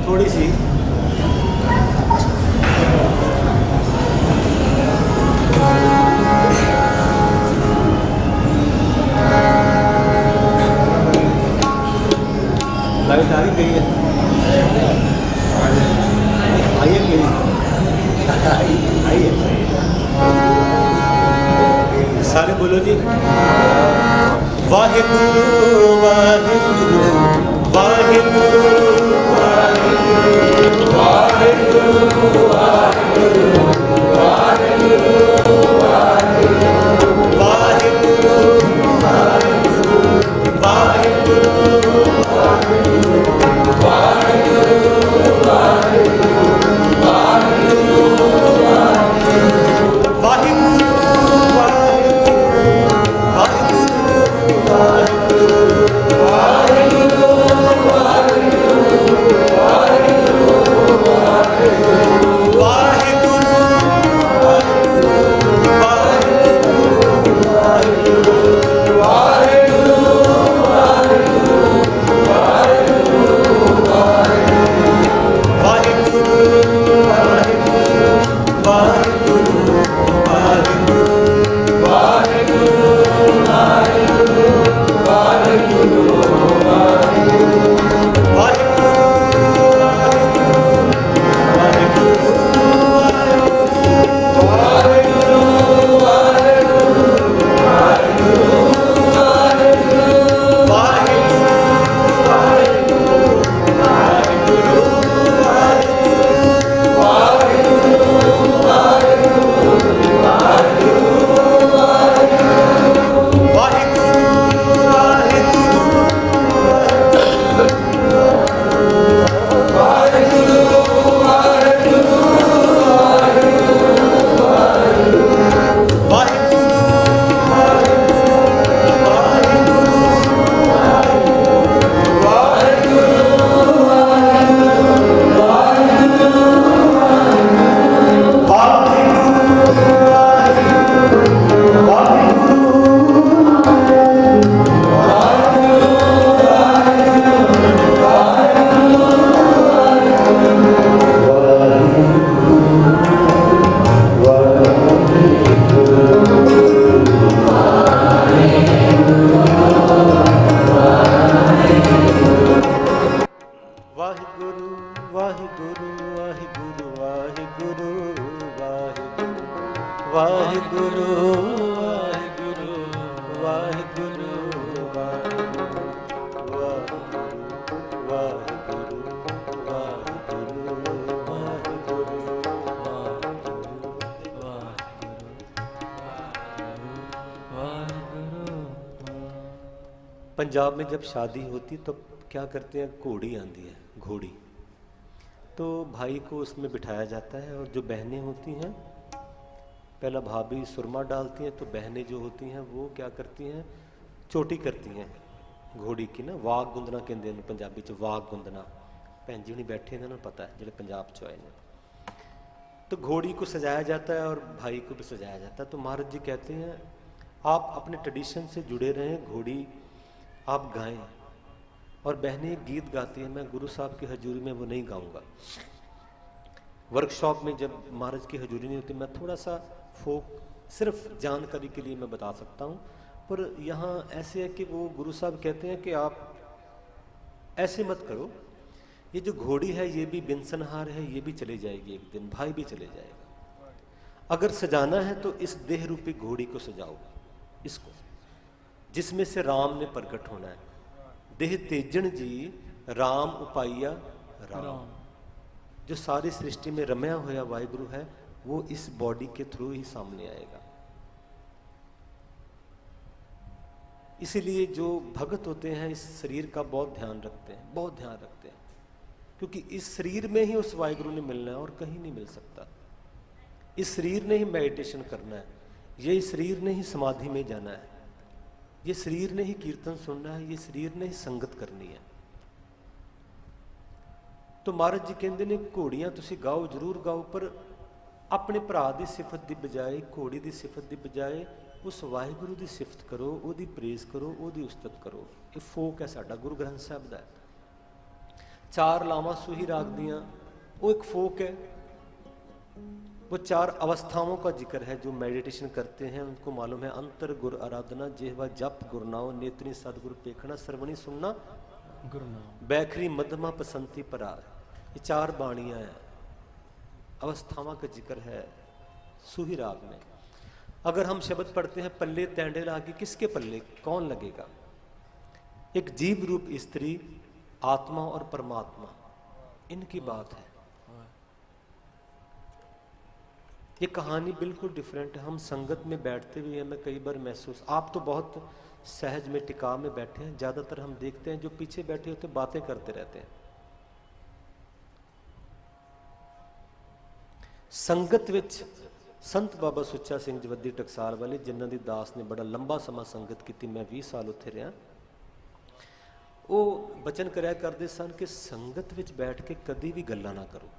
थोड़ी सी लाइट आ रही गई है, आइए गई आइए, सारे बोलो जी, वाहिगुरु वाहिगुरु वाहिगुरु वाहिगुरु वाहिगुरु पंजाब में जब शादी होती तो क्या करते हैं, घोड़ी आती है, घोड़ी, तो भाई को उसमें बिठाया जाता है, और जो बहनें होती हैं, पहला भाभी सुरमा डालती हैं, तो बहनें जो होती हैं वो क्या करती हैं, चोटी करती हैं, घोड़ी की ना वाग गुंदना कहते हैं पंजाबी च, वाग गुंदना। भैन जी हुणी बैठे इन्होंने पता है, जो पंजाब चो आए हैं। तो घोड़ी को सजाया जाता है और भाई को भी सजाया जाता है। तो महाराज जी कहते हैं आप अपने ट्रेडिशन से जुड़े रहें, घोड़ी आप गाएं। और बहनें गीत गाती हैं, मैं गुरु साहब की हजूरी में वो नहीं गाऊंगा। वर्कशॉप में जब महाराज की हजूरी नहीं होती, मैं थोड़ा सा फोक सिर्फ जानकारी के लिए मैं बता सकता हूँ। पर यहाँ ऐसे है कि वो गुरु साहब कहते हैं कि आप ऐसे मत करो, ये जो घोड़ी है ये भी बिनसनहार है, ये भी चली जाएगी एक दिन, भाई भी चले जाएगा। अगर सजाना है तो इस देह रूपी घोड़ी को सजाओ, इसको जिसमें से राम ने प्रकट होना है। देह तेजन जी राम उपाइया राम। जो सारी सृष्टि में रमया होया वाहिगुरु है वो इस बॉडी के थ्रू ही सामने आएगा। इसीलिए जो भगत होते हैं इस शरीर का बहुत ध्यान रखते हैं, बहुत ध्यान रखते हैं, क्योंकि इस शरीर में ही उस वाहिगुरु ने मिलना है और कहीं नहीं मिल सकता। इस शरीर ने ही मेडिटेशन करना है, ये शरीर ने ही समाधि में जाना है, ये शरीर ने ही कीर्तन सुनना है, ये शरीर ने ही संगत करनी है। तो महाराज जी कहते ने घोड़ियां तुसी गाओ, जरूर गाओ, पर अपने भरा की सिफत की बजाय, घोड़ी की सिफत की बजाय उस वाहिगुरु की सिफत करो, उसकी प्रेज करो, उसकी उस्तत करो। ये फोक है साडा, गुरु ग्रंथ साहब का। चार लावां सूही राग दियां, वो एक फोक है। वो चार अवस्थाओं का जिक्र है। जो मेडिटेशन करते हैं उनको मालूम है, अंतर गुर आराधना, जेहवा जप गुरनाओ, नेत्री सदगुरु पेखना, श्रवणी सुनना गुरनाओ, बैखरी मध्यमा पसंती परार। ये चार बाणियां हैं, अवस्थाओं का जिक्र है सूही राग में। अगर हम शब्द पढ़ते हैं पल्ले तैंडे लागी, किसके पल्ले, कौन लगेगा? एक जीव रूप स्त्री, आत्मा और परमात्मा, इनकी बात है। ये कहानी बिल्कुल डिफरेंट है। हम संगत में बैठते हुए हमें कई बार महसूस, आप तो बहुत सहज में टिकाव में बैठे हैं, ज्यादातर हम देखते हैं जो पीछे बैठे होते बातें करते रहते हैं। संगत विच संत बाबा सुच्चा सिंह जवद्दी टकसाल वाले, जिन्हों की दास ने बड़ा लंबा समा संगत की, मैं 20 साल उत्थे रहा, वो बचन कराया करते सन कि संगत विच बैठ के कभी भी गल्लां ना करो,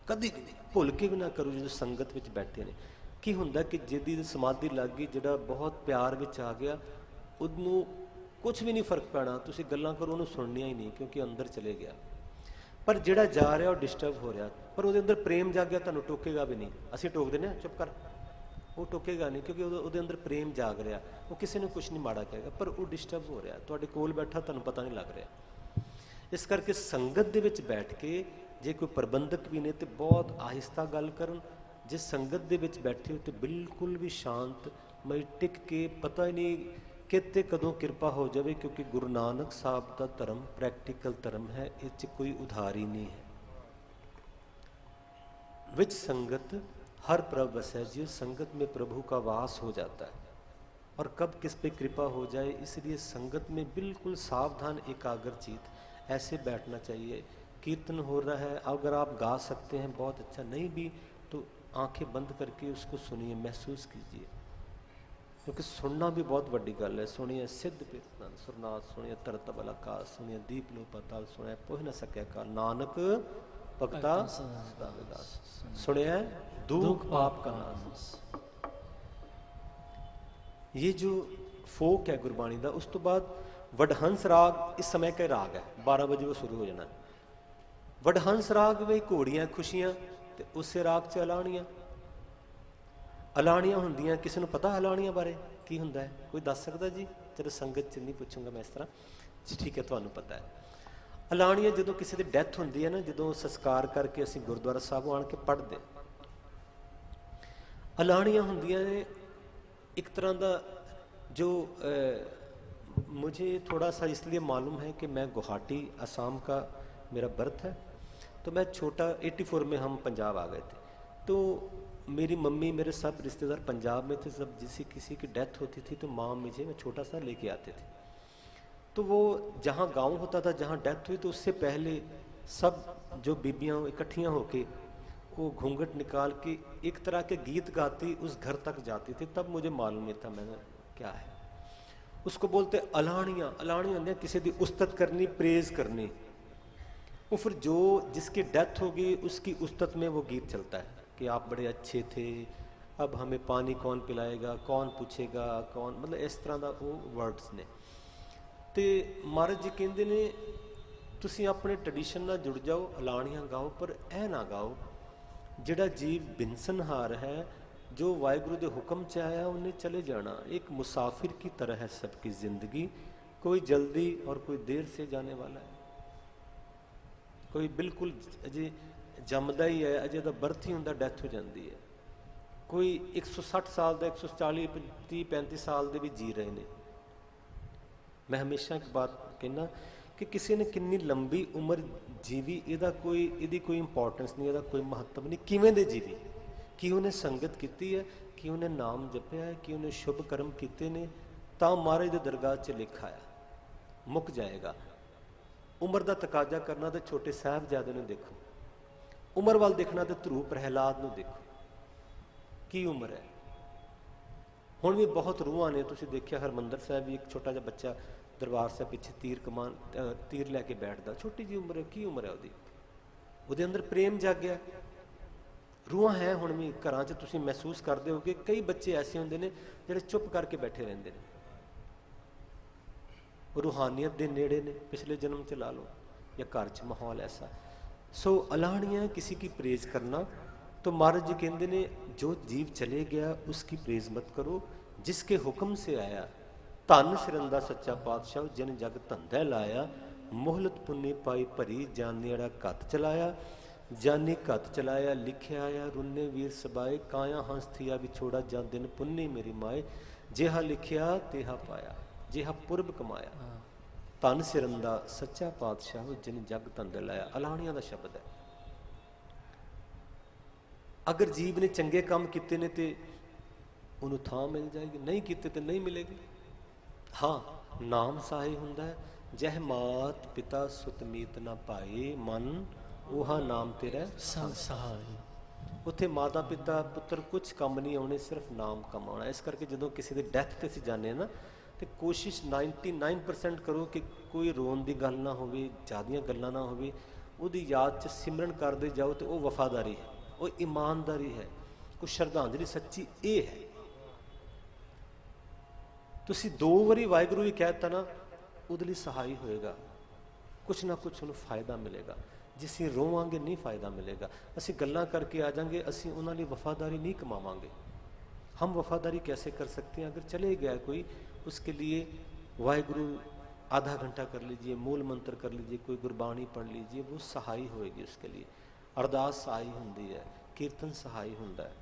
कभी भी नहीं, भुल के भी ना करो। जो संगत विच बैठे ने की हुंदा कि जिहदी समाधि लग गई, जिहड़ा बहुत प्यार विच आ गया, उहनूं कुछ भी नहीं फर्क पैना, तुसीं गल्लां करो उहनूं सुननिया ही नहीं, क्योंकि अंदर चले गया। पर जिहड़ा जा रहा वो डिस्टर्ब हो रहा, पर उहदे अंदर प्रेम जाग गया, तुहानूं टोकेगा भी नहीं। असीं टोक दिंदे आ, चुप कर, वो टोकेगा नहीं, क्योंकि उहदे अंदर प्रेम जाग रहा, वो किसी ने कुछ नहीं माड़ा कहेगा, पर वो डिस्टर्ब हो रहा, तुहाडे कोल बैठा तुहानूं पता नहीं लग रहा। इस करके संगत दे विच बैठ के जे कोई प्रबंधक भी ने तो बहुत आहिस्ता गल करन, जे संगत दे विच बैठे हो तो बिल्कुल भी शांत मई टिक के, पता ही नहीं किते कदों कृपा हो जाए, क्योंकि गुरु नानक साहब का धर्म प्रैक्टिकल धर्म है, इस कोई उधारी नहीं है। विच संगत हर प्रभ वसै जियो, संगत में प्रभु का वास हो जाता है। और कब किस पे कृपा हो जाए, इसलिए संगत में बिल्कुल सावधान एकाग्रचित ऐसे बैठना चाहिए। कीर्तन हो रहा है, अगर आप गा सकते हैं बहुत अच्छा, नहीं भी तो आंखें बंद करके उसको सुनिए, महसूस कीजिए, क्योंकि सुनना भी बहुत बड़ी गल है। सुनिए सिद्ध कीर्तन सुरनाथ, सुनिए तरत बल आकाश, सुनिए दीप लो पाताल, सुनिए पोह न सके का नानक भगता सदा विलास, सुनिए दुख पाप का नाश। ये जो फोक है गुरबाणी का। उस तो बाद वडहंस राग इस समय का राग है, 12 बजे वो शुरू हो जाना। वडहंस राग में घोड़ियां खुशियां, ते उस राग च अलाणियां। अलाणियां होंदियां, किसी को पता अलाणियां बारे की हुंदा है? कोई दस सकता जी? चलो संगत च नहीं पूछूंगा मैं इस तरह जी, ठीक है, तुहानूं पता है। अलाणियां जो किसी की डैथ होंदी है ना, जो संस्कार करके असीं गुरुद्वारा साहब आण के पढ़ते, अलाणियां होंदियां ने एक तरह का जो मुझे थोड़ा सा इसलिए मालूम है कि मैं गुवाहाटी असम का मेरा बर्थ है, तो मैं छोटा 84 में हम पंजाब आ गए थे, तो मेरी मम्मी मेरे सब रिश्तेदार पंजाब में थे। सब किसी की डेथ होती थी तो माँ मुझे, मैं छोटा सा लेके आते थे। तो वो जहाँ गांव होता था, जहाँ डेथ हुई, तो उससे पहले सब जो बीबियाँ इकट्ठियाँ होके वो घूंघट निकाल के एक तरह के गीत गाती उस घर तक जाती थी। तब मुझे मालूम नहीं था मैंने क्या है। उसको बोलते अलाणियाँ। अलाणियाँ होंगे किसी की उस्तत करनी, प्रेज करनी। वो फिर जो जिसकी डेथ होगी उसकी उस्तत में वो गीत चलता है कि आप बड़े अच्छे थे, अब हमें पानी कौन पिलाएगा, कौन पूछेगा, कौन, मतलब इस तरह का वो वर्ड्स ने। तो महाराज जी कहते ने तुसी अपने ट्रैडिशन नाल जुड़ जाओ, अलाणियाँ गाओ, पर यह ना गाओ जिहड़ा जीव बिनसनहार है, जो वाहिगुरु के हुक्म च आया उन्हें चले जाना। एक मुसाफिर की तरह है सबकी जिंदगी, कोई जल्दी और कोई देर से जाने वाला है। कोई बिल्कुल अजे जमदा ही है, अजे तो बर्थ ही होंदा डैथ हो जाती है। कोई 160 साल का, 140 30 35 साल के भी जी रहे हैं। मैं हमेशा एक बात कहना कि किसी ने कितनी लंबी उम्र जीवी इहदा कोई इंपॉर्टेंस नहीं, इहदा कोई महत्व नहीं। किवें दे जीवी, कि उन्हें संगत की है, कि उन्हें नाम जपया है, कि उन्हें शुभ कर्म किए ने, तां महाराज दे दरगाह च लिखा है। मुक जाएगा। उम्र का तकाजा करना तो छोटे साहिबजादे ने देखो, उम्र वाल देखना तो ध्रुव प्रहलाद को देखो, की उम्र है। हुण भी बहुत रूहां ने, तुसीं देखिया हरमंदर साहब भी एक छोटा जिहा बच्चा दरबार साहब पिछे तीर लैके बैठदा, छोटी जी उम्र है, की उम्र है उसदी, उहदे अंदर प्रेम जागया। रूहां है हुण भी घरां च, तुसीं महसूस करदे हो कि कई बच्चे ऐसे हुंदे ने जिहड़े चुप करके बैठे रहिंदे ने, रूहानियत दे नेड़े ने, पिछले जन्म च ला लो, या घर च माहौल ऐसा। सो अलाहणियाँ किसी की प्रेज करना, तो महाराज जी कहते ने जो जीव चले गया उसकी प्रेज मत करो, जिसके हुक्म से आया। धन सिरंदा सच्चा पातशाह जिन जग धंधा लाया, मोहलत पुन्नी पाई भरी जानियाड़ा कत चलाया। जानी कत चलाया लिखिया आया, रुन्ने वीर सबाए, काया हंस थिया विछोड़ा जा दिन पुन्नी मेरी माए। जेहा लिखिया तेहा पाया, जेहा पुरब कमाया। धन सिरंदा सच्चा पातशाह जिन जग धंधा लाया, अलाहणियां दा शब्द है। अगर जीव ने चंगे काम किए ने तो उन्होंने थां मिल जाएगी, नहीं किए तो नहीं मिलेगी। हाँ, नाम सहाय हुंदा है, जह मात पिता सुत मीत ना पाए, मन ओहा नाम तेरा सहाय। उत्थे माता पिता पुत्र कुछ कम नहीं आने, सिर्फ नाम कम आना। इस करके जो किसी की डैथ ते असीं जाने ना, तो कोशिश 99% करो कि कोई रोन की गल ना हो, ज़्यादा गल्लां ना हो, उहदी याद च सिमरन करते जाओ, तो वह वफादारी है, वो ईमानदारी है, कुछ श्रद्धांजलि सच्ची ये है। तुसी 2 वारी वाहिगुरू ही कहता ना, उहदे लई सहाय होएगा, कुछ ना कुछ उन्हें फायदा मिलेगा। जे असीं रोवांगे नहीं फायदा मिलेगा, असीं गल्लां करके आ जाएंगे, असीं उन्हां लई वफादारी नहीं कमावांगे। हम वफादारी कैसे कर सकते हैं? अगर चले गया कोई, उसके लिए वाहिगुरू आधा घंटा कर लीजिए, मूल मंत्र कर लीजिए, कोई गुरबाणी पढ़ लीजिए, वो सहाय होएगी उसके लिए। अरदास सहाय हुंदी है, कीर्तन सहाय हुंदा है,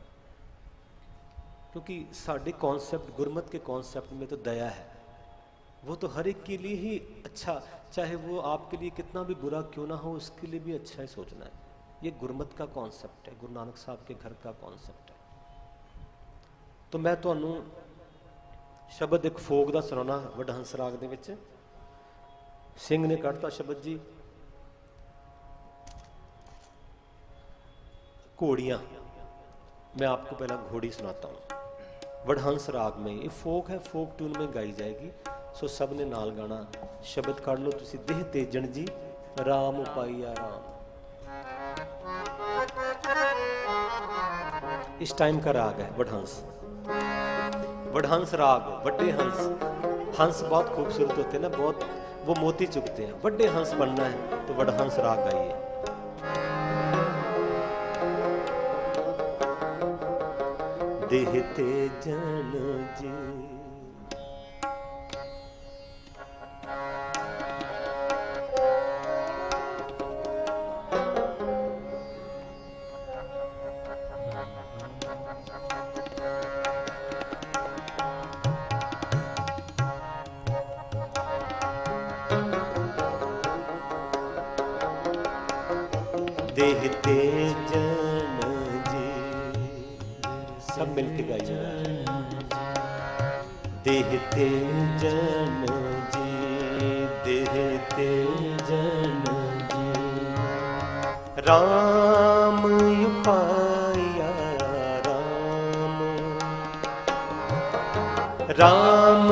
क्योंकि साढ़े कॉन्सेप्ट, गुरमत के कॉन्सेप्ट में तो दया है। वो तो हर एक के लिए ही अच्छा, चाहे वो आपके लिए कितना भी बुरा क्यों ना हो, उसके लिए भी अच्छा ही सोचना है। ये गुरमत का कॉन्सेप्ट है, गुरु नानक साहब के घर का कॉन्सेप्ट है। तो मैं तुहानू शब्द एक फोक दा सुनाना, वडहंस राग दे विच सिंह ने कढ़ता शब्द जी, घोड़ियाँ। मैं आपको पहला घोड़ी सुनाता हूँ, वडहंस राग में। ये फोक है, फोक ट्यून में गाई जाएगी, सो सब ने नाल गाना। शब्द काढ़ लो तुसी, देह तेजन जी राम पाईया राम। इस टाइम का राग है वडहंस। वडहंस राग, वड्डे हंस। हंस बहुत खूबसूरत होते हैं ना, बहुत वो मोती चुगते हैं। वड्डे हंस बनना है तो वडहंस राग गाइए। देह तेजन जी देह तेजन जी, सब मिलके गाइए। देह तेजन जी, देह तेजन जी, राम पाया राम, राम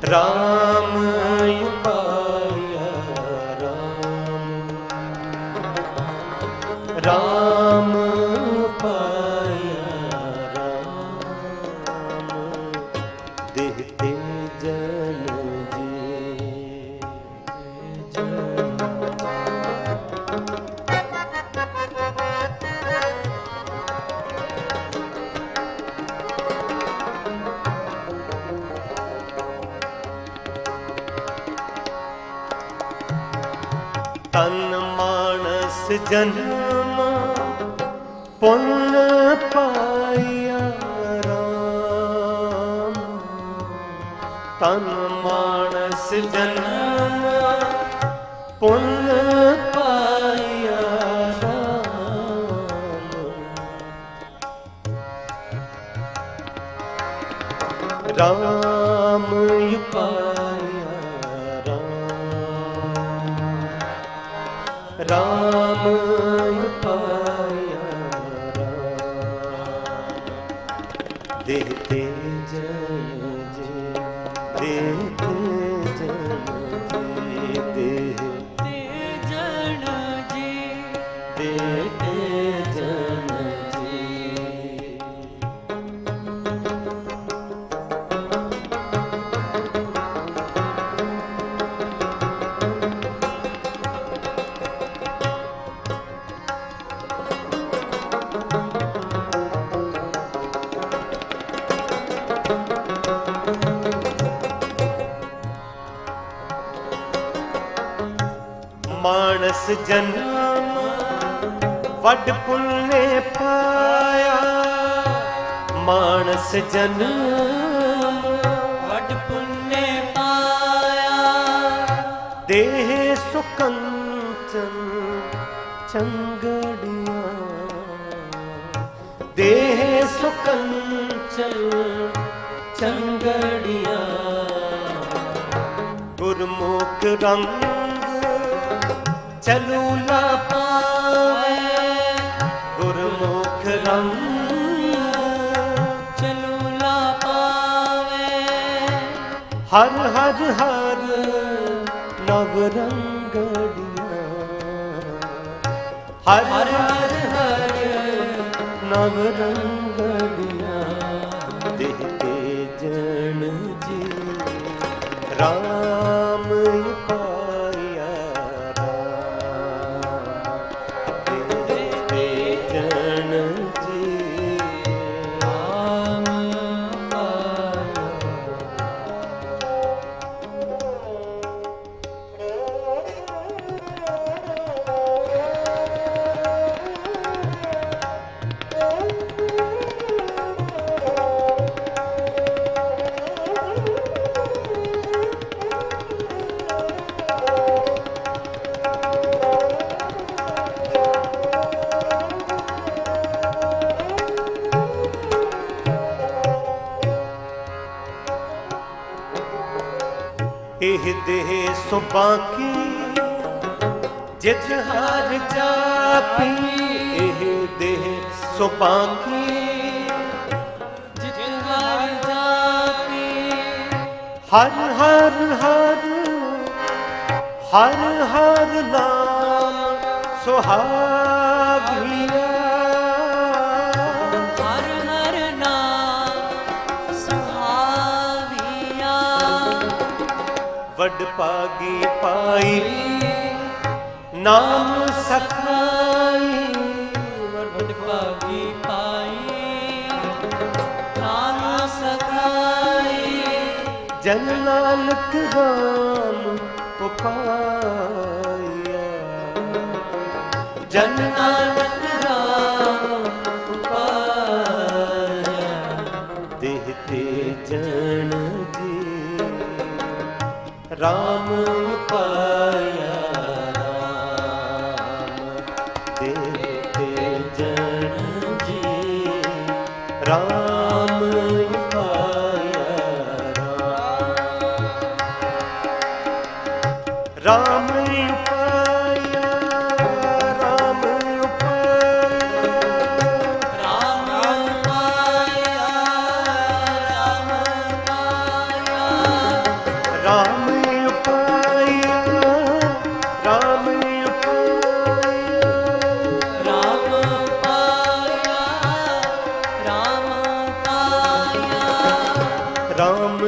राम उपाया राम राम उपाया राम देहते जन जी तन मानस जन्म पुण्य पाया राम तन मानस जन्म पुण्य पाया राम राम पाया राम पाया राम देते जन जी देते जन जी देते जन जी देते जन जी मानस जन्म वड पुण्य पाया मानस जन्म वड पुण्य पाया देह सुकंचन चंगड़िया देह सुकंचन चंगड़िया गुरमुख रंग चलू ना पावे गुरमुख रंग चलू ला पावे हर हर हर नव रंगड़िया हर हर हर हर नव रंगड़िया देते जन जी राम पाया देते जन जी राम पाया ਇਹ ਦੇਹ ਸੁਬਾਕੀ ਜਿਤ ਹਾਰ ਜਾਪੀ ਇਹ ਦੇਹ ਸੁਬਾਕੀ जित हर जापी ਹਰ ਹਰ ਹਰ ਹਰ ਹਰ ਨਾਮ ਸੁਹਾਵੀਆ हर हर नाम सुहाविया ਵੱਡ ਭਾਗੀ ਪਾਈ ਨਾਮ ਸਖਾਈ वड भागी पाई नाम सखाई ਜਨ ਨਾਨਕ ਰਾਮ ਉਪਾਇਆ ਜਨ ਨਾਨਕ ਰਾਮ ਉਪਾਇਆ ਦੇਹਤੇ ਜਨ ਜੀ ਰਾਮ ਉਪਾਇਆ ਰਾਮ ਦੇਹਤੇ ਜਨ ਜੀ ਰਾਮ ਉਪਾਇਆ ਰਾਮ ਉਪਾਇਆ ਰਾਮ ਉਪਾਇਆ राम पाया राम पाया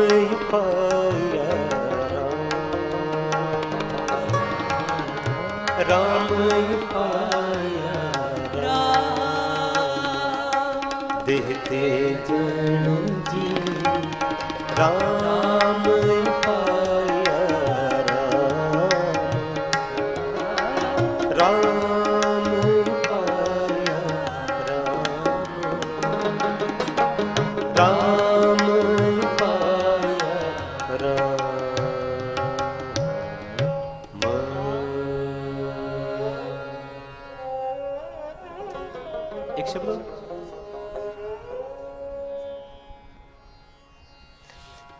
ही पाया राम ही पाया देहते जन जी राम ही पाया राम ही पाया राम ही पाया एक शब्द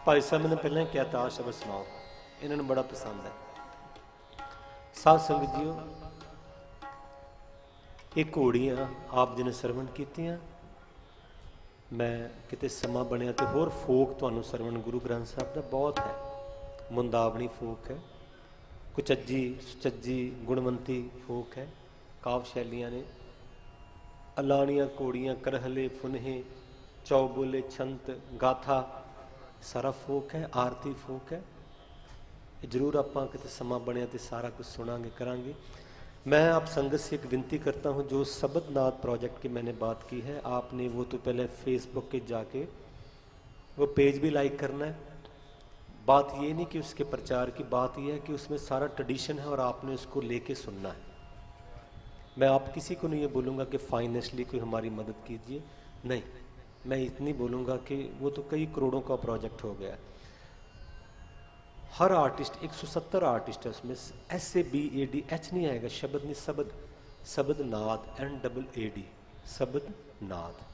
भाई साहब मैंने पहले क्या था शब्द सुनाओ इन्होंने बड़ा पसंद है साध संगत जीओ ये घोड़ियां आप जिन्हें सरवण कीतियां मैं किते समा बनया तो होर फोक तुहानू सरवण गुरु ग्रंथ साहब का बहुत है मुंदावनी फोक है कुचज्जी सुचज्जी गुणवंती फोक है काव्य शैलियां ने अलानियां घोड़ियां करहले फुनहे चौबोले छंत गाथा सारा फोक है आरती फोक है जरूर आप कितने समा बनया तो सारा कुछ सुनांगे करांगे मैं आप संगत से एक विनती करता हूँ जो शब्दनाद प्रोजेक्ट की मैंने बात की है आपने वो तो पहले फेसबुक के जाके वो पेज भी लाइक करना है बात ये नहीं कि उसके प्रचार की बात ये है कि उसमें सारा ट्रेडिशन है और आपने उसको लेके सुनना है मैं आप किसी को नहीं ये बोलूँगा कि फाइनेंशली कोई हमारी मदद कीजिए नहीं मैं इतनी बोलूँगा कि वो तो कई करोड़ों का प्रोजेक्ट हो गया हर आर्टिस्ट 170 आर्टिस्ट है उसमें SABADH नहीं आएगा शब्द नहीं शब्द शब्द नाद NAAD शब्द नाद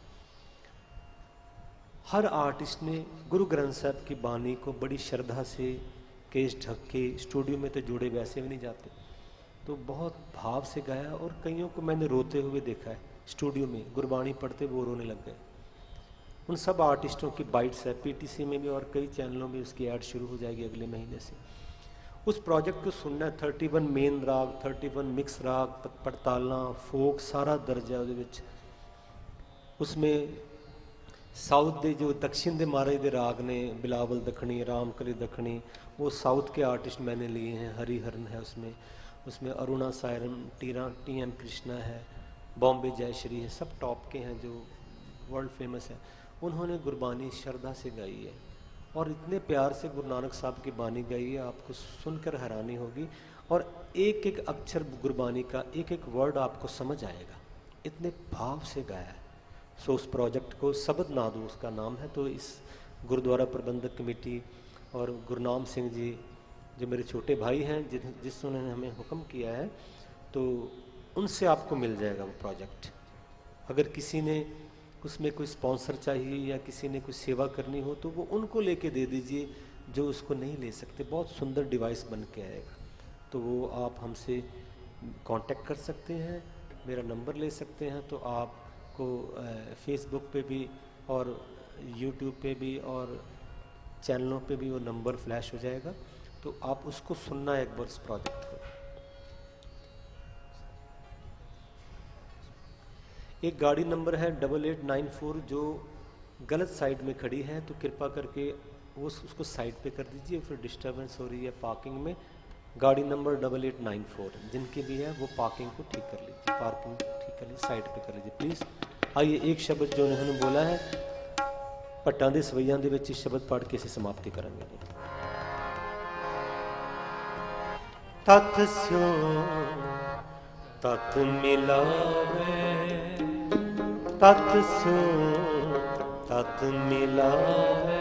हर आर्टिस्ट ने गुरु ग्रंथ साहब की बानी को बड़ी श्रद्धा से केस ढक के स्टूडियो में तो जुड़े वैसे भी नहीं जाते तो बहुत भाव से गाया और कईयों को मैंने रोते हुए देखा है स्टूडियो में गुरबानी पढ़ते वो रोने लग गए उन सब आर्टिस्टों की बाइट्स है PTC में भी और कई चैनलों में उसकी ऐड शुरू हो जाएगी अगले महीने से उस प्रोजेक्ट को सुनना है 31 मेन राग 31 मिक्स राग पड़ताला फोक सारा दर्जा उसमें साउथ के जो दक्षिण के महाराज के राग ने बिलावल दखनी रामकली दखनी वो साउथ के आर्टिस्ट मैंने लिए हैं हरिहरन है उसमें अरुणा सायरन TM कृष्णा है बॉम्बे जयश्री है सब टॉप के हैं जो वर्ल्ड फेमस है उन्होंने गुरबानी श्रद्धा से गाई है और इतने प्यार से गुरु नानक साहब की बानी गाई है आपको सुनकर हैरानी होगी और एक एक अक्षर गुरबानी का एक एक वर्ड आपको समझ आएगा इतने भाव से गाया है सो उस प्रोजेक्ट को शब्द नादू उसका नाम है तो इस गुरुद्वारा प्रबंधक कमेटी और गुरनाम सिंह जी जो मेरे छोटे भाई हैं जिसने हमें हुक्म किया है तो उनसे आपको मिल जाएगा वो प्रोजेक्ट अगर किसी ने उसमें कोई स्पॉन्सर चाहिए या किसी ने कोई सेवा करनी हो तो वो उनको लेके दे दीजिए जो उसको नहीं ले सकते बहुत सुंदर डिवाइस बन के आएगा तो वो आप हमसे कांटेक्ट कर सकते हैं मेरा नंबर ले सकते हैं तो आपको फेसबुक पे भी और यूट्यूब पे भी और चैनलों पे भी वो नंबर फ्लैश हो जाएगा तो आप उसको सुनना एक बार इस प्रोजेक्ट को एक गाड़ी नंबर है 8894 जो गलत साइड में खड़ी है तो कृपा करके उसको साइड पे कर दीजिए फिर डिस्टर्बेंस हो रही है पार्किंग में गाड़ी नंबर 8894 जिनकी भी है वो पार्किंग को ठीक कर लीजिए पार्किंग ठीक कर लीजिए साइड पे कर लीजिए प्लीज़ आइए एक शब्द जो उन्होंने बोला है भट्टां दे सवैयां दे विच शब्द पढ़ के इसे समाप्ति करेंगे तत् स्यो तत् मिलावे तत् स्यो तत् मिलावे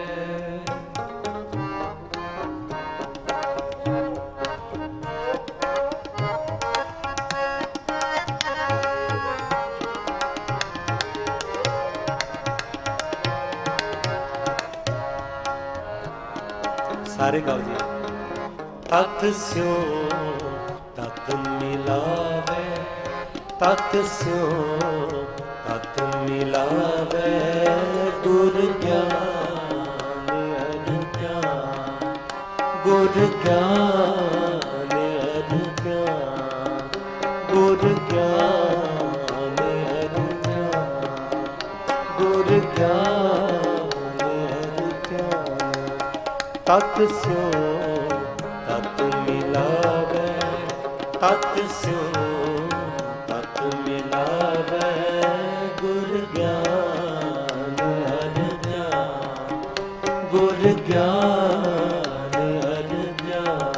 सारे गाओ जी तत् स्यो तत् मिलावे तत् स्यो तत् मिलावे गुर ज्ञान अरु ज्ञान गुर ज्ञान अरु ज्ञान गुर ज्ञान अरु ज्ञान गुर ज्ञान अरु ज्ञान ਤਤ ਸਿਉ ਤਤ ਮਿਲਾਵੇ, ਤਤ ਸਿਉ ਤਤ ਮਿਲਾਵੇ, ਗੁਰ ਗਿਆਨ ਹਰਿ ਗਿਆਨ, ਗੁਰ ਗਿਆਨ ਹਰਿ ਗਿਆਨ।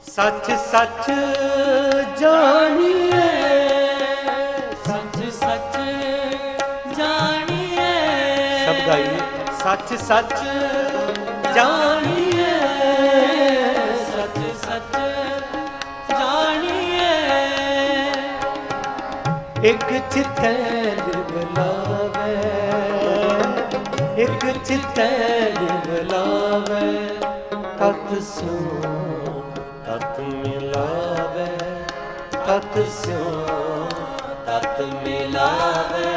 ਸੱਚ ਸੱਚ ਜਾਣੀਏ, ਸੱਚ ਸੱਚ ਜਾਣੀਏ, ਸਭ ਗਾਈਏ। ਸੱਚ ਸੱਚ ਜਾਣੀਏ, ਸੱਚ ਸੱਚ ਜਾਣੀਏ, ਇੱਕ ਚਿੱਤੈ ਨਿਰਮਲਾਵੇ, ਇੱਕ ਚਿੱਤੈ ਨਿਰਮਲਾਵੇ, ਤਤ ਸਿਉ ਤਤ ਮਿਲਾਵੇ, ਤਤ ਸਿਉ ਤਤ ਮਿਲਾਵੇ,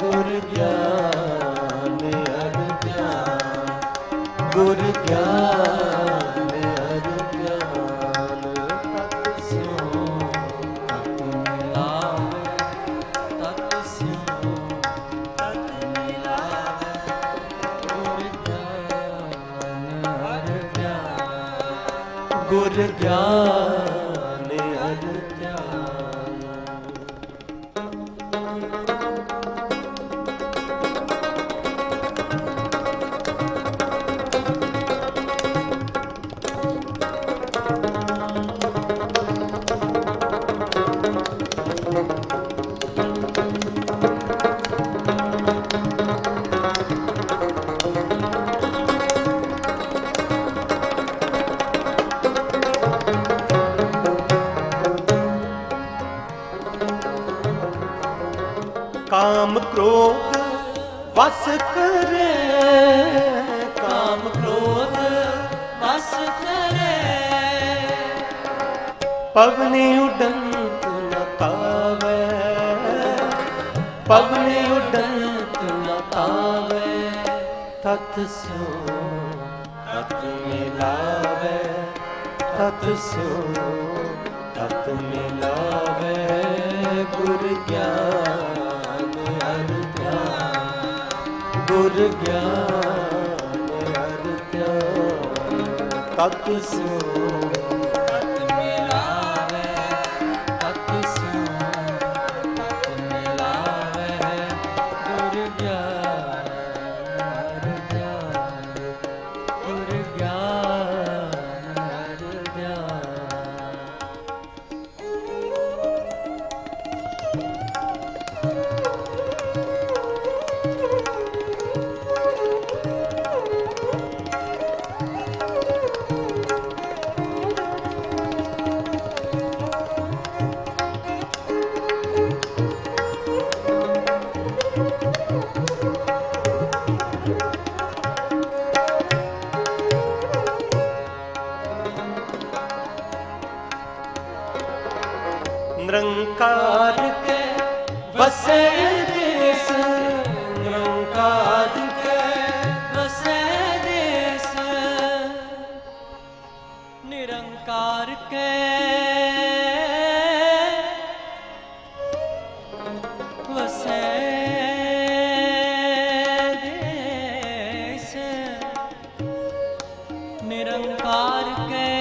ਗੁਰ ਗਿਆਨ ਹਰਿ ਗਿਆਨ, ਗੁਰ ਗਿਆਨ ਹਰਿ ਗਿਆਨ। ਤਤ ਸਿਉ ਤਤ ਮਿਲਾਵੇ, ਤਤ ਸਿਉ ਤਤ ਮਿਲਾਵੇ, ਗੁਰ ਗਿਆਨ ਹਰਿ ਗਿਆਨ, ਗੁਰ ਗਿਆਨ ਹਰਿ ਗਿਆਨ। ਕਾਮ ਕ੍ਰੋਧ ਵਸ ਕਰੇ, ਕਾਮ ਕ੍ਰੋਧ ਵਸ ਕਰੇ, ਪਵਨੀ ਉਡੰਤ ਨ ਪਾਵੇ, ਪਵਨੀ ਉਡੰਤ ਨ ਪਾਵੇ, ਤਤ ਸਿਉ ਤਤ ਮਿਲਾਵੇ, ਤਤ ਸਿਉ ਤਤ ਮਿਲਾਵੇ, ਗੁਰ ਗਿਆਨ ਹਰਿ ਗਿਆਨ, ਗੁਰ ਗਿਆਨ ਹਰਿ ਗਿਆਨ। ਤਤ ਸਿਉ ਤਤ ਮਿਲਾਵੇ, ਤਤ ਸਿਉ ਤਤ ਮਿਲਾਵੇ, ਗੁਰ ਗਿਆਨ ਹਰਿ ਗਿਆਨ, ਗੁਰ ਗਿਆਨ ਹਰਿ ਗਿਆਨ। ਨਿਰੰਕਾਰ ਕੇ ਵਸੈ ਦੇਸ, ਨਿਰੰਕਾਰ ਕੇ ਵਸੈ ਦੇਸ, ਨਿਰੰਕਾਰ ਕੇ ਵਸੈ ਦੇਸ, ਨਿਰੰਕਾਰ ਕੇ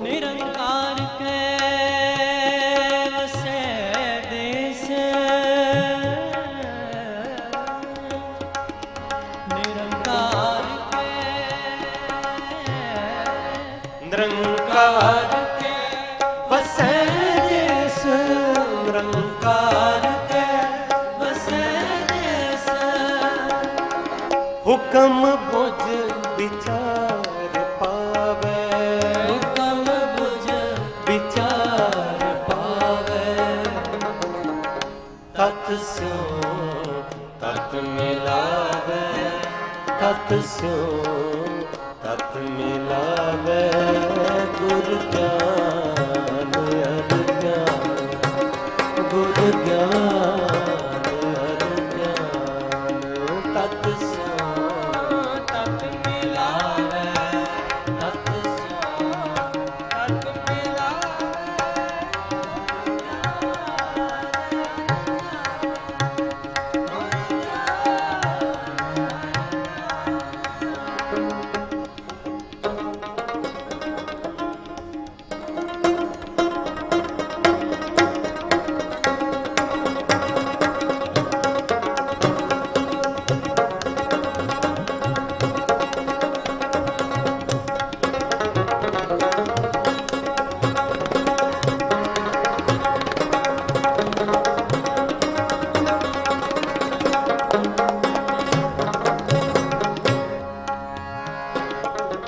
ਨਿਰੰਕਾਰ ਕੇ ਵਸੈ ਦੇਸ, ਨਿਰੰਕਾਰ ਕੇ ਨਿਰੰਕਾਰ ਕੇ ਵਸੈ ਦੇਸ, ਨਿਰੰਕਾਰ ਕੇ ਵਸੈ ਦੇਸ, ਹੁਕਮ ਬੁਝ ਵਿਚਾਰ ਪਾਵੇ, ਹੁਕਮ ਬੁਝ ਵਿਚਾਰ ਪਾਵੇ, ਤਤ तत् स्यो तत् मिलावे, तत् स्यो तत् मिलावे, गुरु ज्ञान अज्ञान, गुरु ज्ञान अज्ञान, तत् स्यो तत् मिलावे, तत् स्यो तत्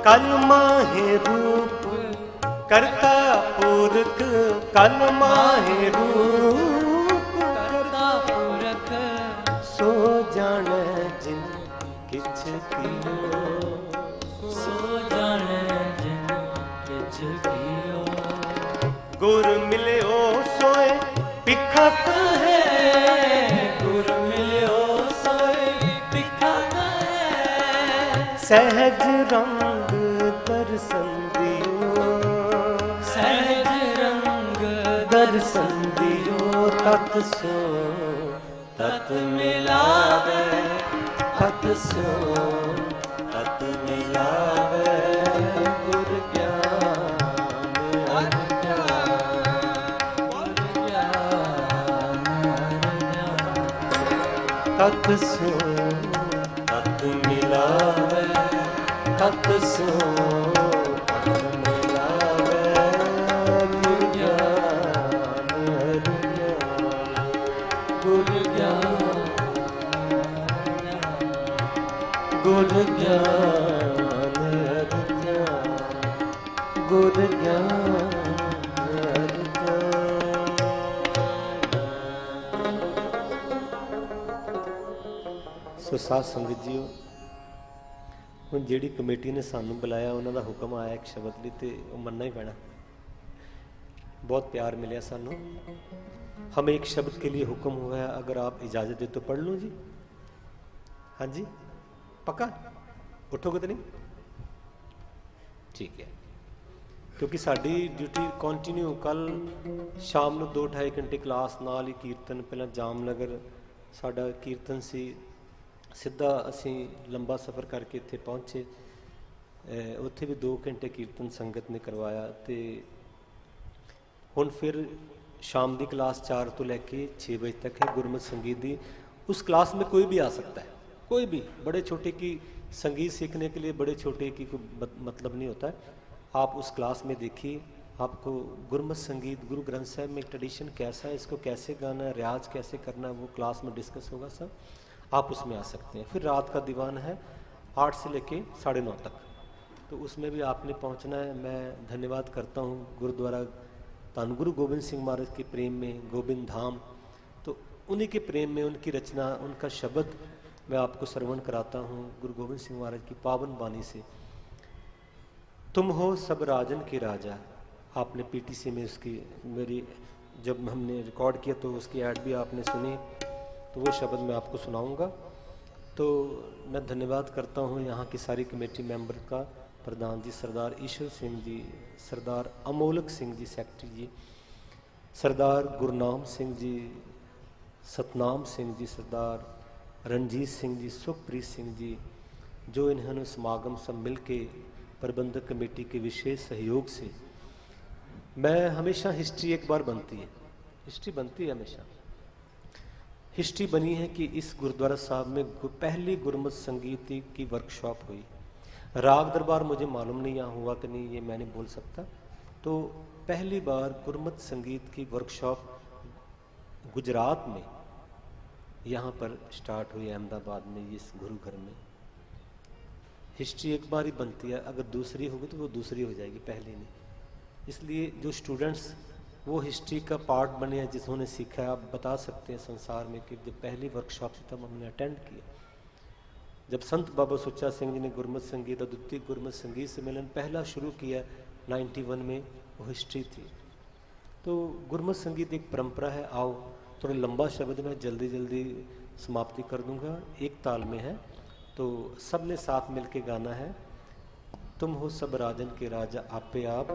कल माहे रूप करता पुरख, कल माहे रूप करता पुरख, सो जाने जिन किछ कियो, सो जाने जिन किछ कियो। गुर मिलियो सोए भिखा कहे, गुर मिलियो सोए भिखा कहे, सहज रंग दर्शन दियो, सहज रंग दर्शन दियो, तत् सो तत् मिलावे, तत् सो तत् मिलावे, गुर ज्ञान अज्ञान, गुर ज्ञान अज्ञान, तत् सो तत् मिलावे, तत् सो तत् मिलावे, गुर ज्ञान अज्ञान, गुर ज्ञान, गुर ज्ञान अज्ञान, गुर ज्ञान अज्ञान। सो साध संगत जीओ, ਹੁਣ ਜਿਹੜੀ ਕਮੇਟੀ ਨੇ ਸਾਨੂੰ ਬੁਲਾਇਆ ਉਹਨਾਂ ਦਾ ਹੁਕਮ ਆਇਆ ਇੱਕ ਸ਼ਬਦ ਲਈ ਤੇ ਉਹ ਮੰਨਣਾ ਹੀ ਪੈਣਾ। बहुत प्यार मिला सानू। हमें एक शब्द के लिए हुक्म हुआ है, अगर आप इजाज़त दे तो पढ़ लूँ जी। हाँ जी, पक्का उठोगे तो नहीं? ठीक है, क्योंकि साड़ी ड्यूटी कंटिन्यू कल शाम ਨੂੰ 2-2.5 घंटे क्लास ਨਾਲ ਹੀ ਕੀਰਤਨ, ਪਹਿਲਾਂ ਜਾਮਨਗਰ ਸਾਡਾ ਕੀਰਤਨ ਸੀ, ਸਿੱਧਾ ਅਸੀਂ ਲੰਬਾ ਸਫ਼ਰ ਕਰਕੇ ਇੱਥੇ ਪਹੁੰਚੇ। ਉੱਥੇ ਵੀ 2 ਘੰਟੇ ਕੀਰਤਨ ਸੰਗਤ ਨੇ ਕਰਵਾਇਆ ਤੇ ਹੁਣ फिर शाम की क्लास 4 तो लैके 6 बजे तक है गुरमत संगीत की। उस क्लास में कोई भी आ सकता है, कोई भी, बड़े छोटे की संगीत सीखने के लिए बड़े छोटे की कोई मतलब नहीं होता है। आप उस क्लास में देखिए, आपको गुरमत संगीत गुरु ग्रंथ साहब में ट्रेडिशन कैसा है, इसको कैसे गाना है, रियाज कैसे करना है, वो क्लास में डिस्कस होगा सब, आप उसमें आ सकते हैं। फिर रात का दीवान है 8 से लेके 9:30 तक, तो उसमें भी आपने पहुँचना है। मैं धन्यवाद करता हूँ गुरुद्वारा धन गुरु गोबिंद सिंह महाराज के प्रेम में, गोबिंद धाम, तो उन्हीं के प्रेम में उनकी रचना, उनका शब्द मैं आपको श्रवण कराता हूँ गुरु गोबिंद सिंह महाराज की पावन वाणी से। तुम हो सब राजन के राजा, आपने पीटीसी में उसकी मेरी जब हमने रिकॉर्ड किया तो उसकी ऐड भी आपने सुनी, तो वो शब्द मैं आपको सुनाऊँगा। तो मैं धन्यवाद करता हूँ यहाँ की सारी कमेटी मेंबर का, प्रधान जी सरदार ईश्वर सिंह जी, सरदार अमोलक सिंह जी सेक्रेटरी जी, सरदार गुरनाम सिंह जी, सतनाम सिंह जी, सरदार रणजीत सिंह जी, सुखप्रीत सिंह जी, जो इन्होंने समागम सब मिल के प्रबंधक कमेटी के विशेष सहयोग से, मैं हमेशा हिस्ट्री एक बार बनती है, हिस्ट्री बनती है हमेशा, हिस्ट्री बनी है कि इस गुरुद्वारा साहब में पहली गुरमत संगीत की वर्कशॉप हुई। राग दरबार मुझे मालूम नहीं यहाँ हुआ कि नहीं, ये मैं नहीं बोल सकता। तो पहली बार गुरमत संगीत की वर्कशॉप गुजरात में यहाँ पर स्टार्ट हुई, अहमदाबाद में, इस गुरु घर में। हिस्ट्री एक बार ही बनती है, अगर दूसरी होगी तो वो दूसरी हो जाएगी, पहली नहीं। इसलिए जो स्टूडेंट्स वो हिस्ट्री का पार्ट बने हैं जिन्होंने सीखा है। आप बता सकते हैं संसार में कि जब पहली वर्कशॉप थी तब हमने अटेंड किया, जब संत बाबा सुच्चा सिंह जी ने गुरमत संगीत, अद्वितीय गुरमत संगीत सम्मेलन पहला शुरू किया 91 में, वो हिस्ट्री थी। तो गुरमत संगीत एक परंपरा है। आओ, थोड़ा लंबा शब्द मैं जल्दी जल्दी समाप्ति कर दूंगा, एक ताल में है, तो सब ने साथ मिल के गाना है। तुम हो सब राजन के राजा, आपे आप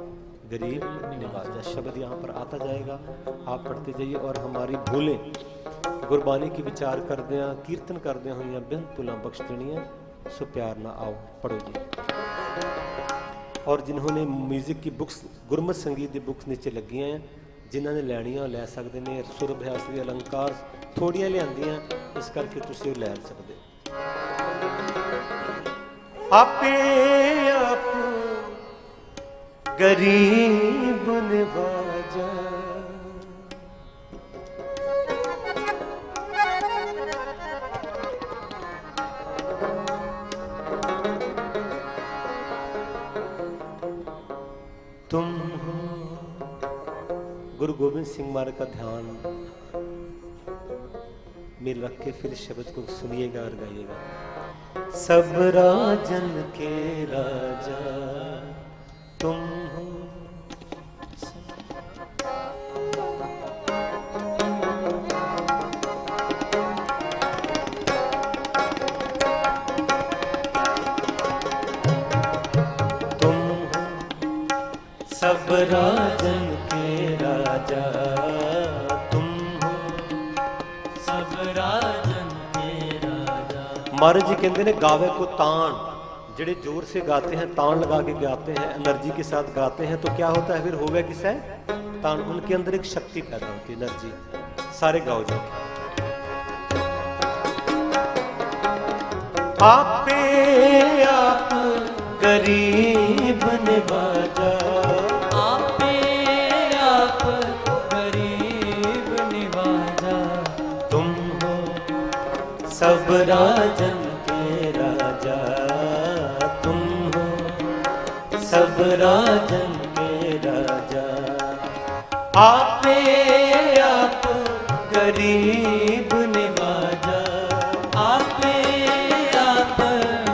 गरीब निवाजा। शब्द यहाँ पर आता जाएगा, आप पढ़ते जाइए और हमारी भूलें गुरबानी की विचार कर दें, कीर्तन कर दें हुई बिन तुला बख्श देनिया, सो प्यार ना आओ। पढ़ो जी। और जिन्होंने म्यूजिक की बुक्स, गुरमत संगीत की बुक्स नीचे लगी हैं, जिन्होंने लैनियां लै सकते हैं। सुर अभ्यास के अलंकार थोड़ियां लियांदियां, इस करके तुसीं लै सकते। आपे आप गरीब निवाजा, तुम हो। गुरु गोविंद सिंह महाराज का ध्यान में रख के फिर शब्द को सुनिएगा और गाइएगा। सब राजन के राजा तुम हो, तुम हो सब राजन के राजा, तुम हो सब राजन के राजा। महाराज जी कहते हैं गावे को तान, जेड़े जोर से गाते हैं, तान लगा के गाते हैं, एनर्जी के साथ गाते हैं, तो क्या होता है फिर होगा किसा है तान, उनके अंदर एक शक्ति पैदा होती है, एनर्जी। सारे गाओ जी। आपे आप गरीब निवाजा, आपे आप गरीब निवाजा। तुम हो सब राजन के राजा, तुम हो सब राजन के राजा। आपे आप गरीब निवाजा, आपे आप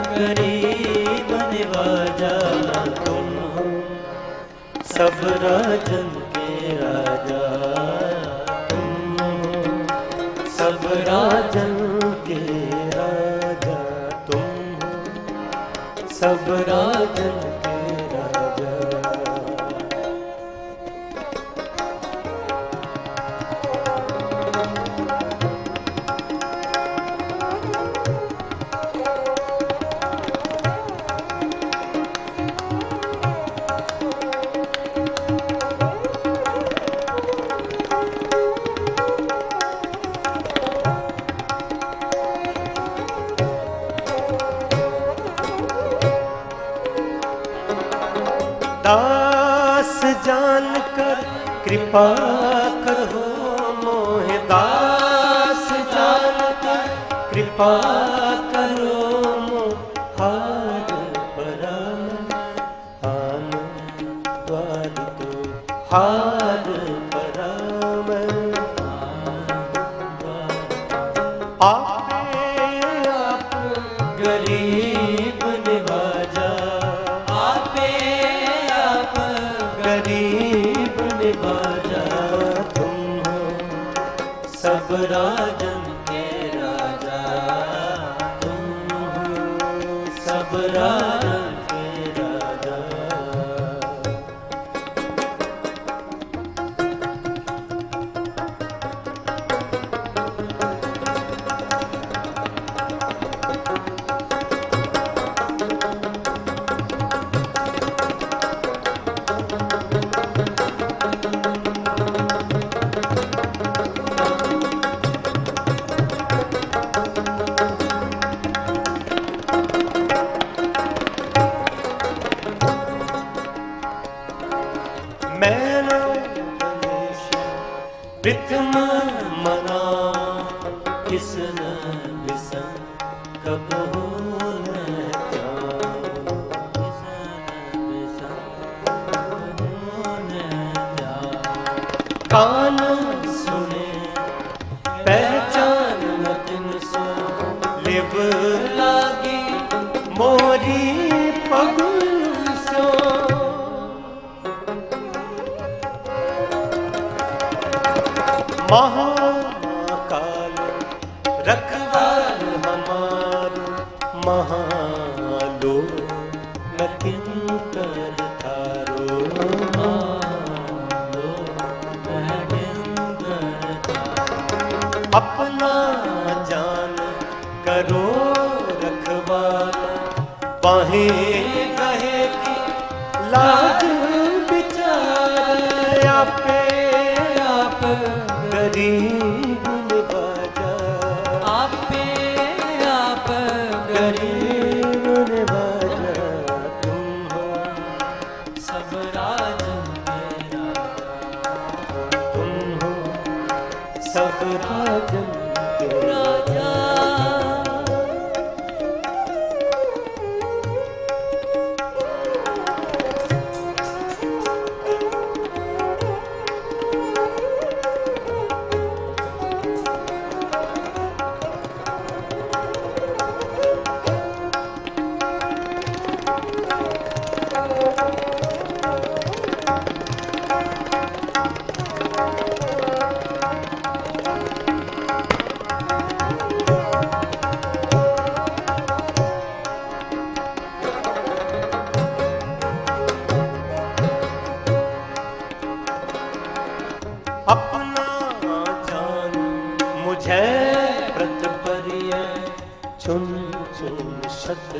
गरीब निवाजा। तुम हो सब राजन के राजा, तुम हो सब राजन के राजा, तुम हो सब राजन के राजा। दास जान कर कृपा करो मोहे, दास जान कर कृपा करो मोहार परम आन द्वार तो हार परम। आपे आप गरीब निवाजा, आपे आप गरीब निवाजा। तुम हो सब राजन के राजा, तुम हो सब राजन के राजा। मैनो गणेश प्रीतम मना, किसन विसन कब हो न जाऊं। कान सुने पहचान न तिन सो लिव लागी मोरी पगल सो महाकाल रखवार हमार महालो न किंकर थारो महालो न किंकर थारो अपना जान करो रखवार बाहे कहे की लाज बिचार आपे आप गरीब निवाजा आपे आप गरीब निवाजा तुम हो सब राजन के राजा तुम हो सब राजन के राजा अपना जान मुझे प्रतिपरिय चुन चुन शत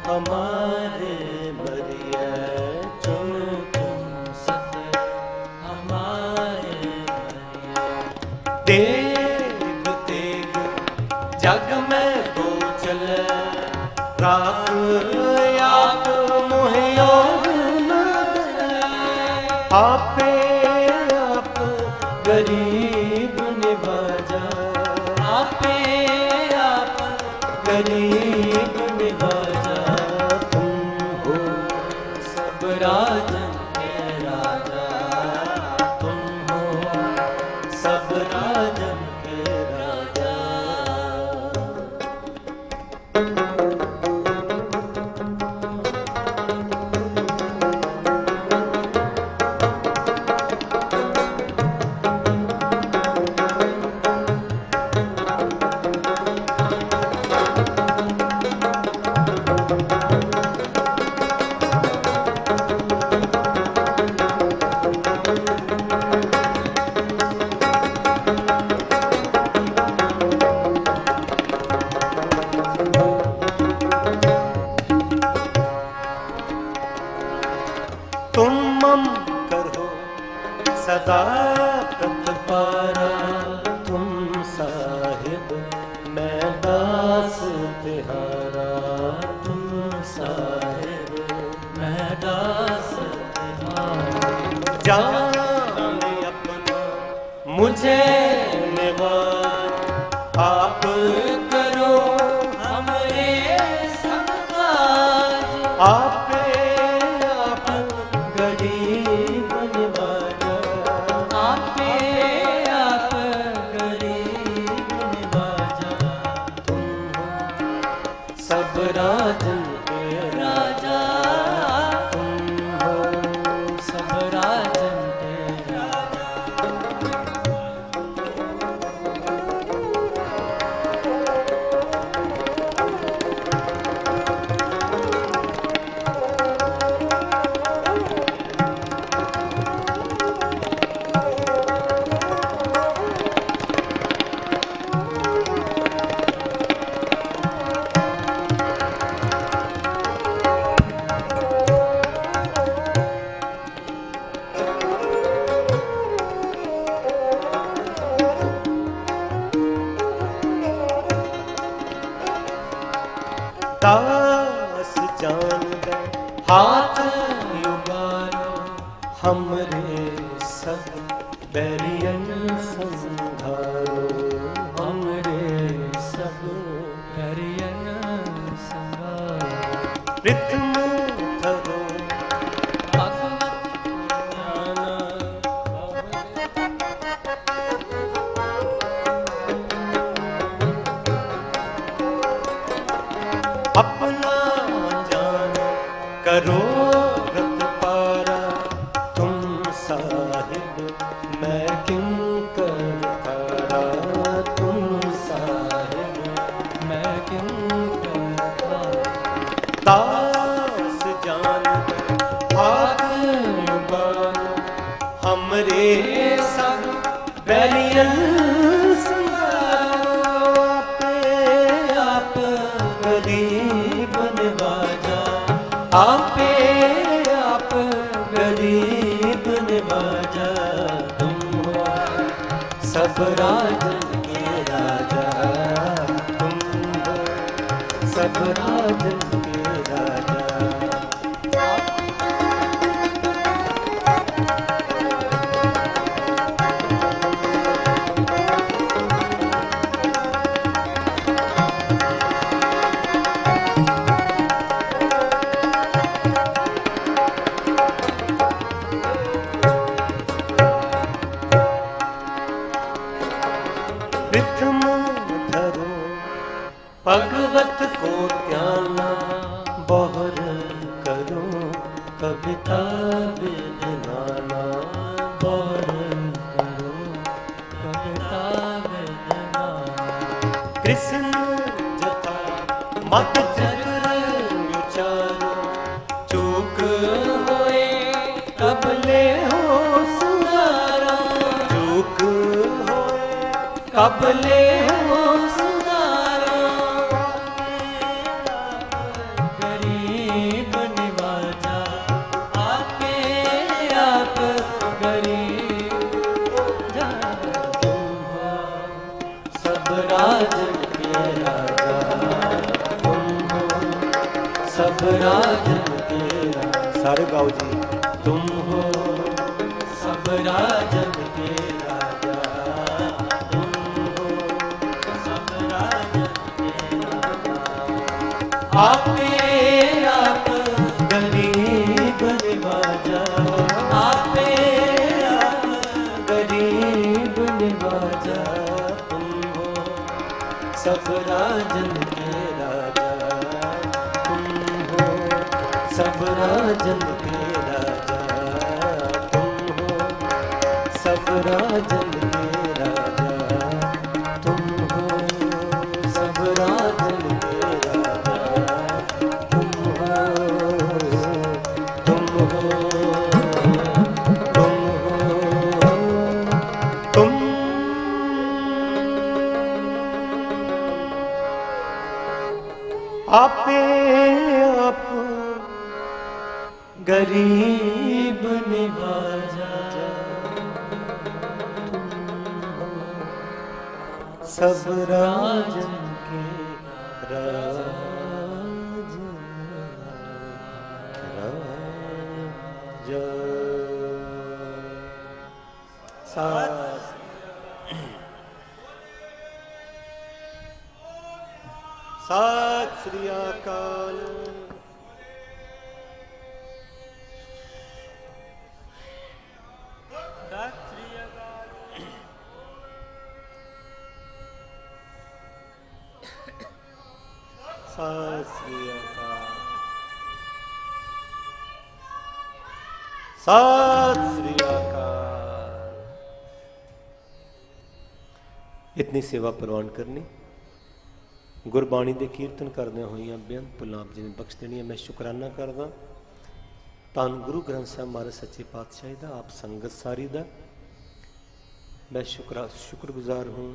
हमारे मरिय चुन चुन सत हमारे तेग तेग जग में दो चले राख आप मोहे और न दे। आपे आप गरीब निवाजा आपे आप गरीब निवाजा तुम हो सब राजन के राजा तुम हो सब राजन के राजा तुम मम करो सदा प्रतिपारा तुम साहिब मैं दास तिहारा तुम साहिब मैं दास तुम्हारा जाने अपना मुझे निवार आप करो हमरे सब काज आपे आप गरीब निवाजा आपे आप गरीब निवाजा तुम हो सब राजन के राजा तुम हो सब राजन के राजा दास जान दे हाथ युगारो हमरे सब बैरियन संघारो हमरे सब हरियन संगार रितम धरो भगवत ज्ञान मनोरथ पारा तुम साहिब मैं किंकर तारा तुम साहिब मैं क्यों करता दास जान हाथ बान हमरे सब बैरियन आप गरीब नवाजा आपे आप गरीब नवाजा तुम हो सब राजन के राजा तुम हो सब राजन के राजा प्रथम धरो भगवत को ध्याना बहुर करो कविता विधाना और करो कविता वेदना कृष्ण जता मत चक्र विचारो चूक होए कबले हो सुधारा चूक होए कबले हो सुधारा गरीब निवाजा आपे आप गरीब जा तुम हो सब राजन के राजा तुम हो सब राजन के राजा सारे गाओ जी तुम हो सब राजन के राजा तुम हो सब राजन के राजा आपे आप गरीब निवाजा आपे आप गरीब निवाजा तुम हो सब राजन के राजा तुम हो सब राजन के राजा तुम हो सब राजन के राजा तुम हो सब राजन के राजा तुम हो तुम हो तुम आपे आप गरीब निवाजा सब राजन के राजा राजा सास सत श्री अकाल सत श्री अकाल सत श्री अकाल। इतनी सेवा प्रवान करनी गुरबाणी ਦੇ ਕੀਰਤਨ ਕਰਦਿਆਂ ਹੋਈਆਂ ਬੇਅੰਤ ਭੁੱਲਾਂ ਆਪ ਜੀ ਨੇ ਬਖਸ਼ ਦੇਣੀਆਂ। ਮੈਂ ਸ਼ੁਕਰਾਨਾ ਕਰਦਾ ਧੰਨ ਗੁਰੂ ਗ੍ਰੰਥ ਸਾਹਿਬ ਮਹਾਰਾਜ ਸੱਚੇ ਪਾਤਸ਼ਾਹੀ ਦਾ, ਆਪ संगत सारी ਦਾ। मैं शुक्रगुजार हूँ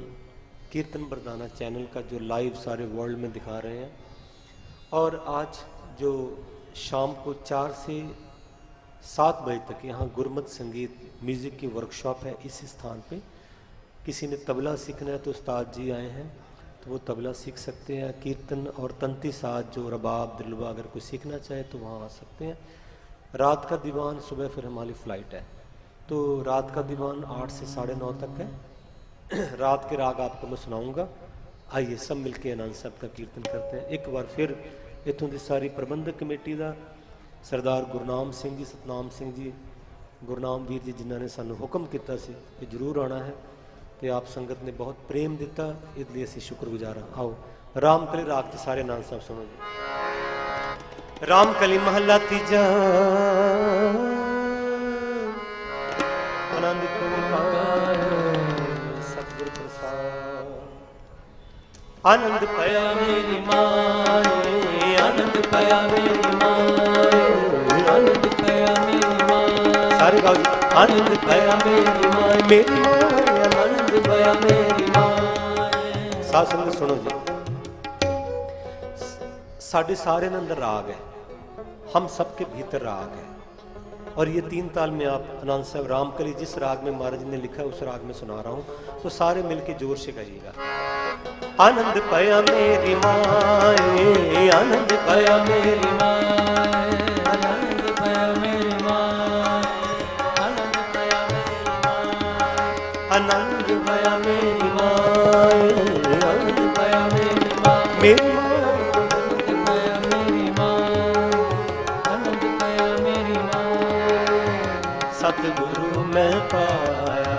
कीर्तन बरदाना चैनल का जो लाइव सारे वर्ल्ड में दिखा रहे हैं। और आज जो शाम को 4 से 7 बजे तक यहाँ गुरमत संगीत म्यूज़िक की वर्कशॉप है। इस स्थान पे किसी ने तबला सीखना है तो उस्ताद जी आए हैं तो वो तबला सीख सकते हैं। कीर्तन और तंती साज जो रबाब दिलवा अगर कोई सीखना चाहे तो वहाँ आ सकते हैं। रात का दीवान सुबह फिर हमारी फ़्लाइट है तो रात का दीवान 8 से 9:30 तक है। रात के राग आपको मैं सुनाऊंगा। आइए सब मिलके आनंद साहब का कीर्तन करते हैं। एक बार फिर इतों की सारी प्रबंधक कमेटी का सरदार गुरनाम सिंह जी, सतनाम सिंह जी, गुरनाम वीर जी जिन्होंने सानू हुक्म किया सी कि जरूर आना है तो आप संगत ने बहुत प्रेम दिता, इसलिए असी शुक्रगुजार हाँ। आओ राम कले राग के सारे आनंद साहब सुनो जी। रामकली महला तीजा आनंद सतगुर प्रसाद आनंद पाया मेरी माए आनंद पाया मेरी माए आनंद पाया मेरी माँ सारे गाओ जी आनंद पाया मेरी माए मेरी माए आनंद पाया मेरी माए। साध संगत सुनो जी साढ़े सारे अंदर राग है, हम सबके भीतर राग है और ये 3 ताल में आप आनंद साहब रामकली जिस राग में महाराज ने लिखा है उस राग में सुना रहा हूं तो सारे मिलके जोर से गाइएगा। आनंद पाया मेरी माए आनंद पाया मेरी माए आनंद पाया मेरी माँ आनंद पाया मेरी माँ आनंद पाया मेरी माए आनंद पाया मेरी माँ मेरी माँ सतगुरु मैं पाया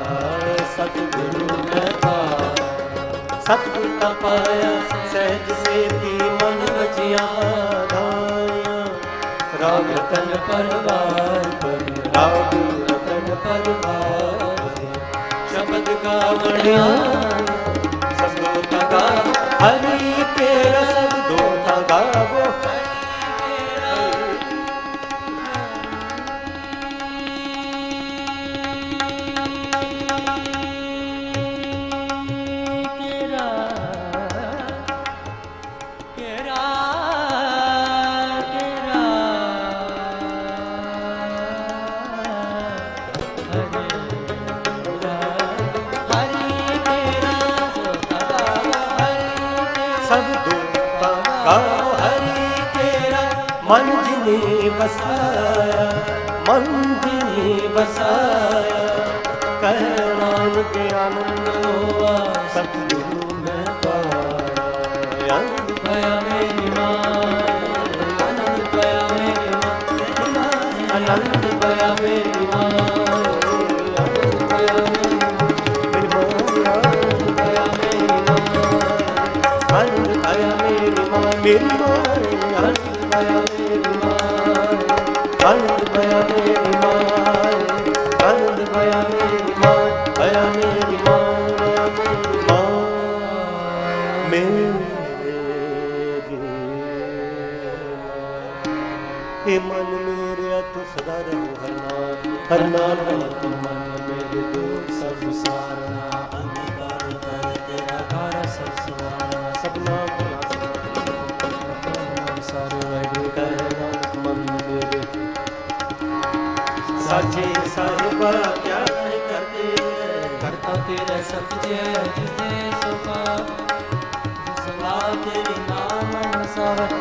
सतगुरु मैं पाया सतगुरु का पाया सहज से थी मन बचिया धाया राग रतन परवार पर राग रतन परवार पर शब्द का बढ़िया शब्दों का गा हरि तेरा शब्दों का गावो मन जिने बसाया मन जिने बसाया कह नानक आनंद हुआ सतगुरु मैं पाया आनंद पाया मेरी माँ आनंद पाया मेरी माँ आनंद पाया मेरी माँ आनंद पाया मेरी माँ आनंद पाया मेरी माँ आनंद पाया मेरी माँ मेरी माँ आनंद पाया आनंद पाया मेरी माँ आनंद पाया मेरी माँ पाया मेरी माँ मेरी हे मन मेरे तू सदा रहो हर नाम तू मन मेरे दूर सब सारना अंधकार कर तेरा घर सब सवारना सबना साचे साहिबा क्या नहीं करते करता तेरा सब जिसे सुखा सदा तेरी नाम सावत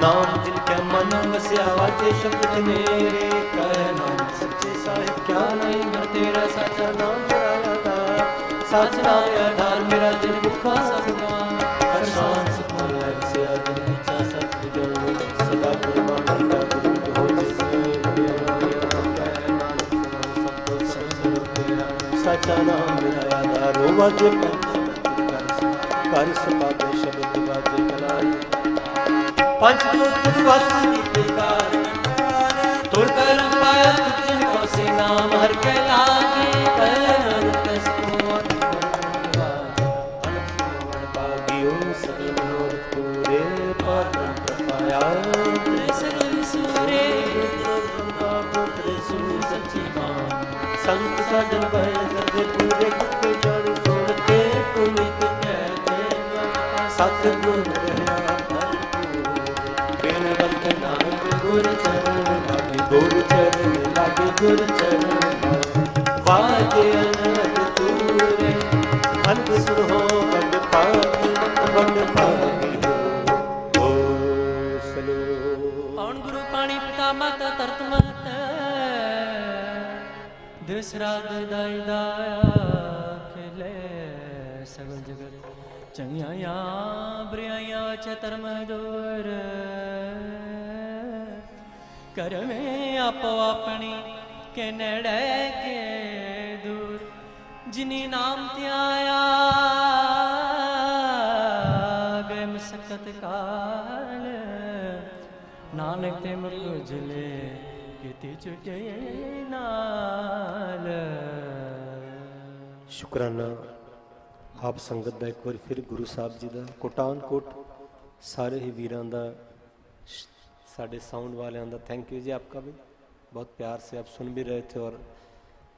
नाम जिनके मन वस्या वाटे शब्द मेरे कह नाम सच्चे साहिब क्या नहीं मैं तेरा सच्चा नाम आया सच नाम आधार मेरा दिल भूखा सदा हर शान सुकून से आज इच्छा सत्य जो सदा कुर्बान का गुरु हो जिसे सच्चा नाम मेरा आधार हो वाजे कर सपावे शब्द वाजे कलाल पंच दूत वस कीते कार तुर कर पाया जिनको से नाम हर के लागे पैर तस्को भागियो सकल मनोरथ पूरे पात्र प्रपाया सगल सूरे पुत्र सु सच्ची बात संत सजन भय सजे पूरे के जान सुन के पुनित कहते सतगुर रहा बिन बंद नानक गुर चरण लागे गुर चरण लागे गुर चरण वाजे अनहद तूरे अनक सुर हो बंद पागी हो सलो पौन गुरु पानी पिता माता तरत महत दूसरा दाई दाया खेले सगल जगत चंगिया ब्रिया चतरम दूर कर में आपो अपनी के नेड़े के दूर जिनी नाम त्याया गए मसकत काल ਨਾਨਕ ਤੇ ਮੁਖ ਉਜਲੇ ਕੀਤੀ ਛੁਟੇ ਨਾਲ। ਸ਼ੁਕਰਾਨਾ ਆਪ ਸੰਗਤ ਦਾ ਇੱਕ ਵਾਰ ਫਿਰ ਗੁਰੂ ਸਾਹਿਬ ਜੀ ਦਾ, ਕੋਟਾਨਕੋਟ ਸਾਰੇ ਹੀ ਵੀਰਾਂ ਦਾ, साढ़े साउंड वाले का थैंक यू जी, आपका भी बहुत प्यार से आप सुन भी रहे थे और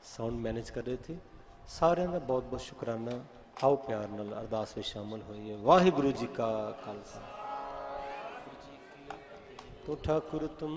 साउंड मैनेज कर रहे थे। सारे का बहुत बहुत शुकराना। आओ प्यार नाल अरदास में शामिल होइए। वाहिगुरु जी का खालसा। तो ठाकुर तुम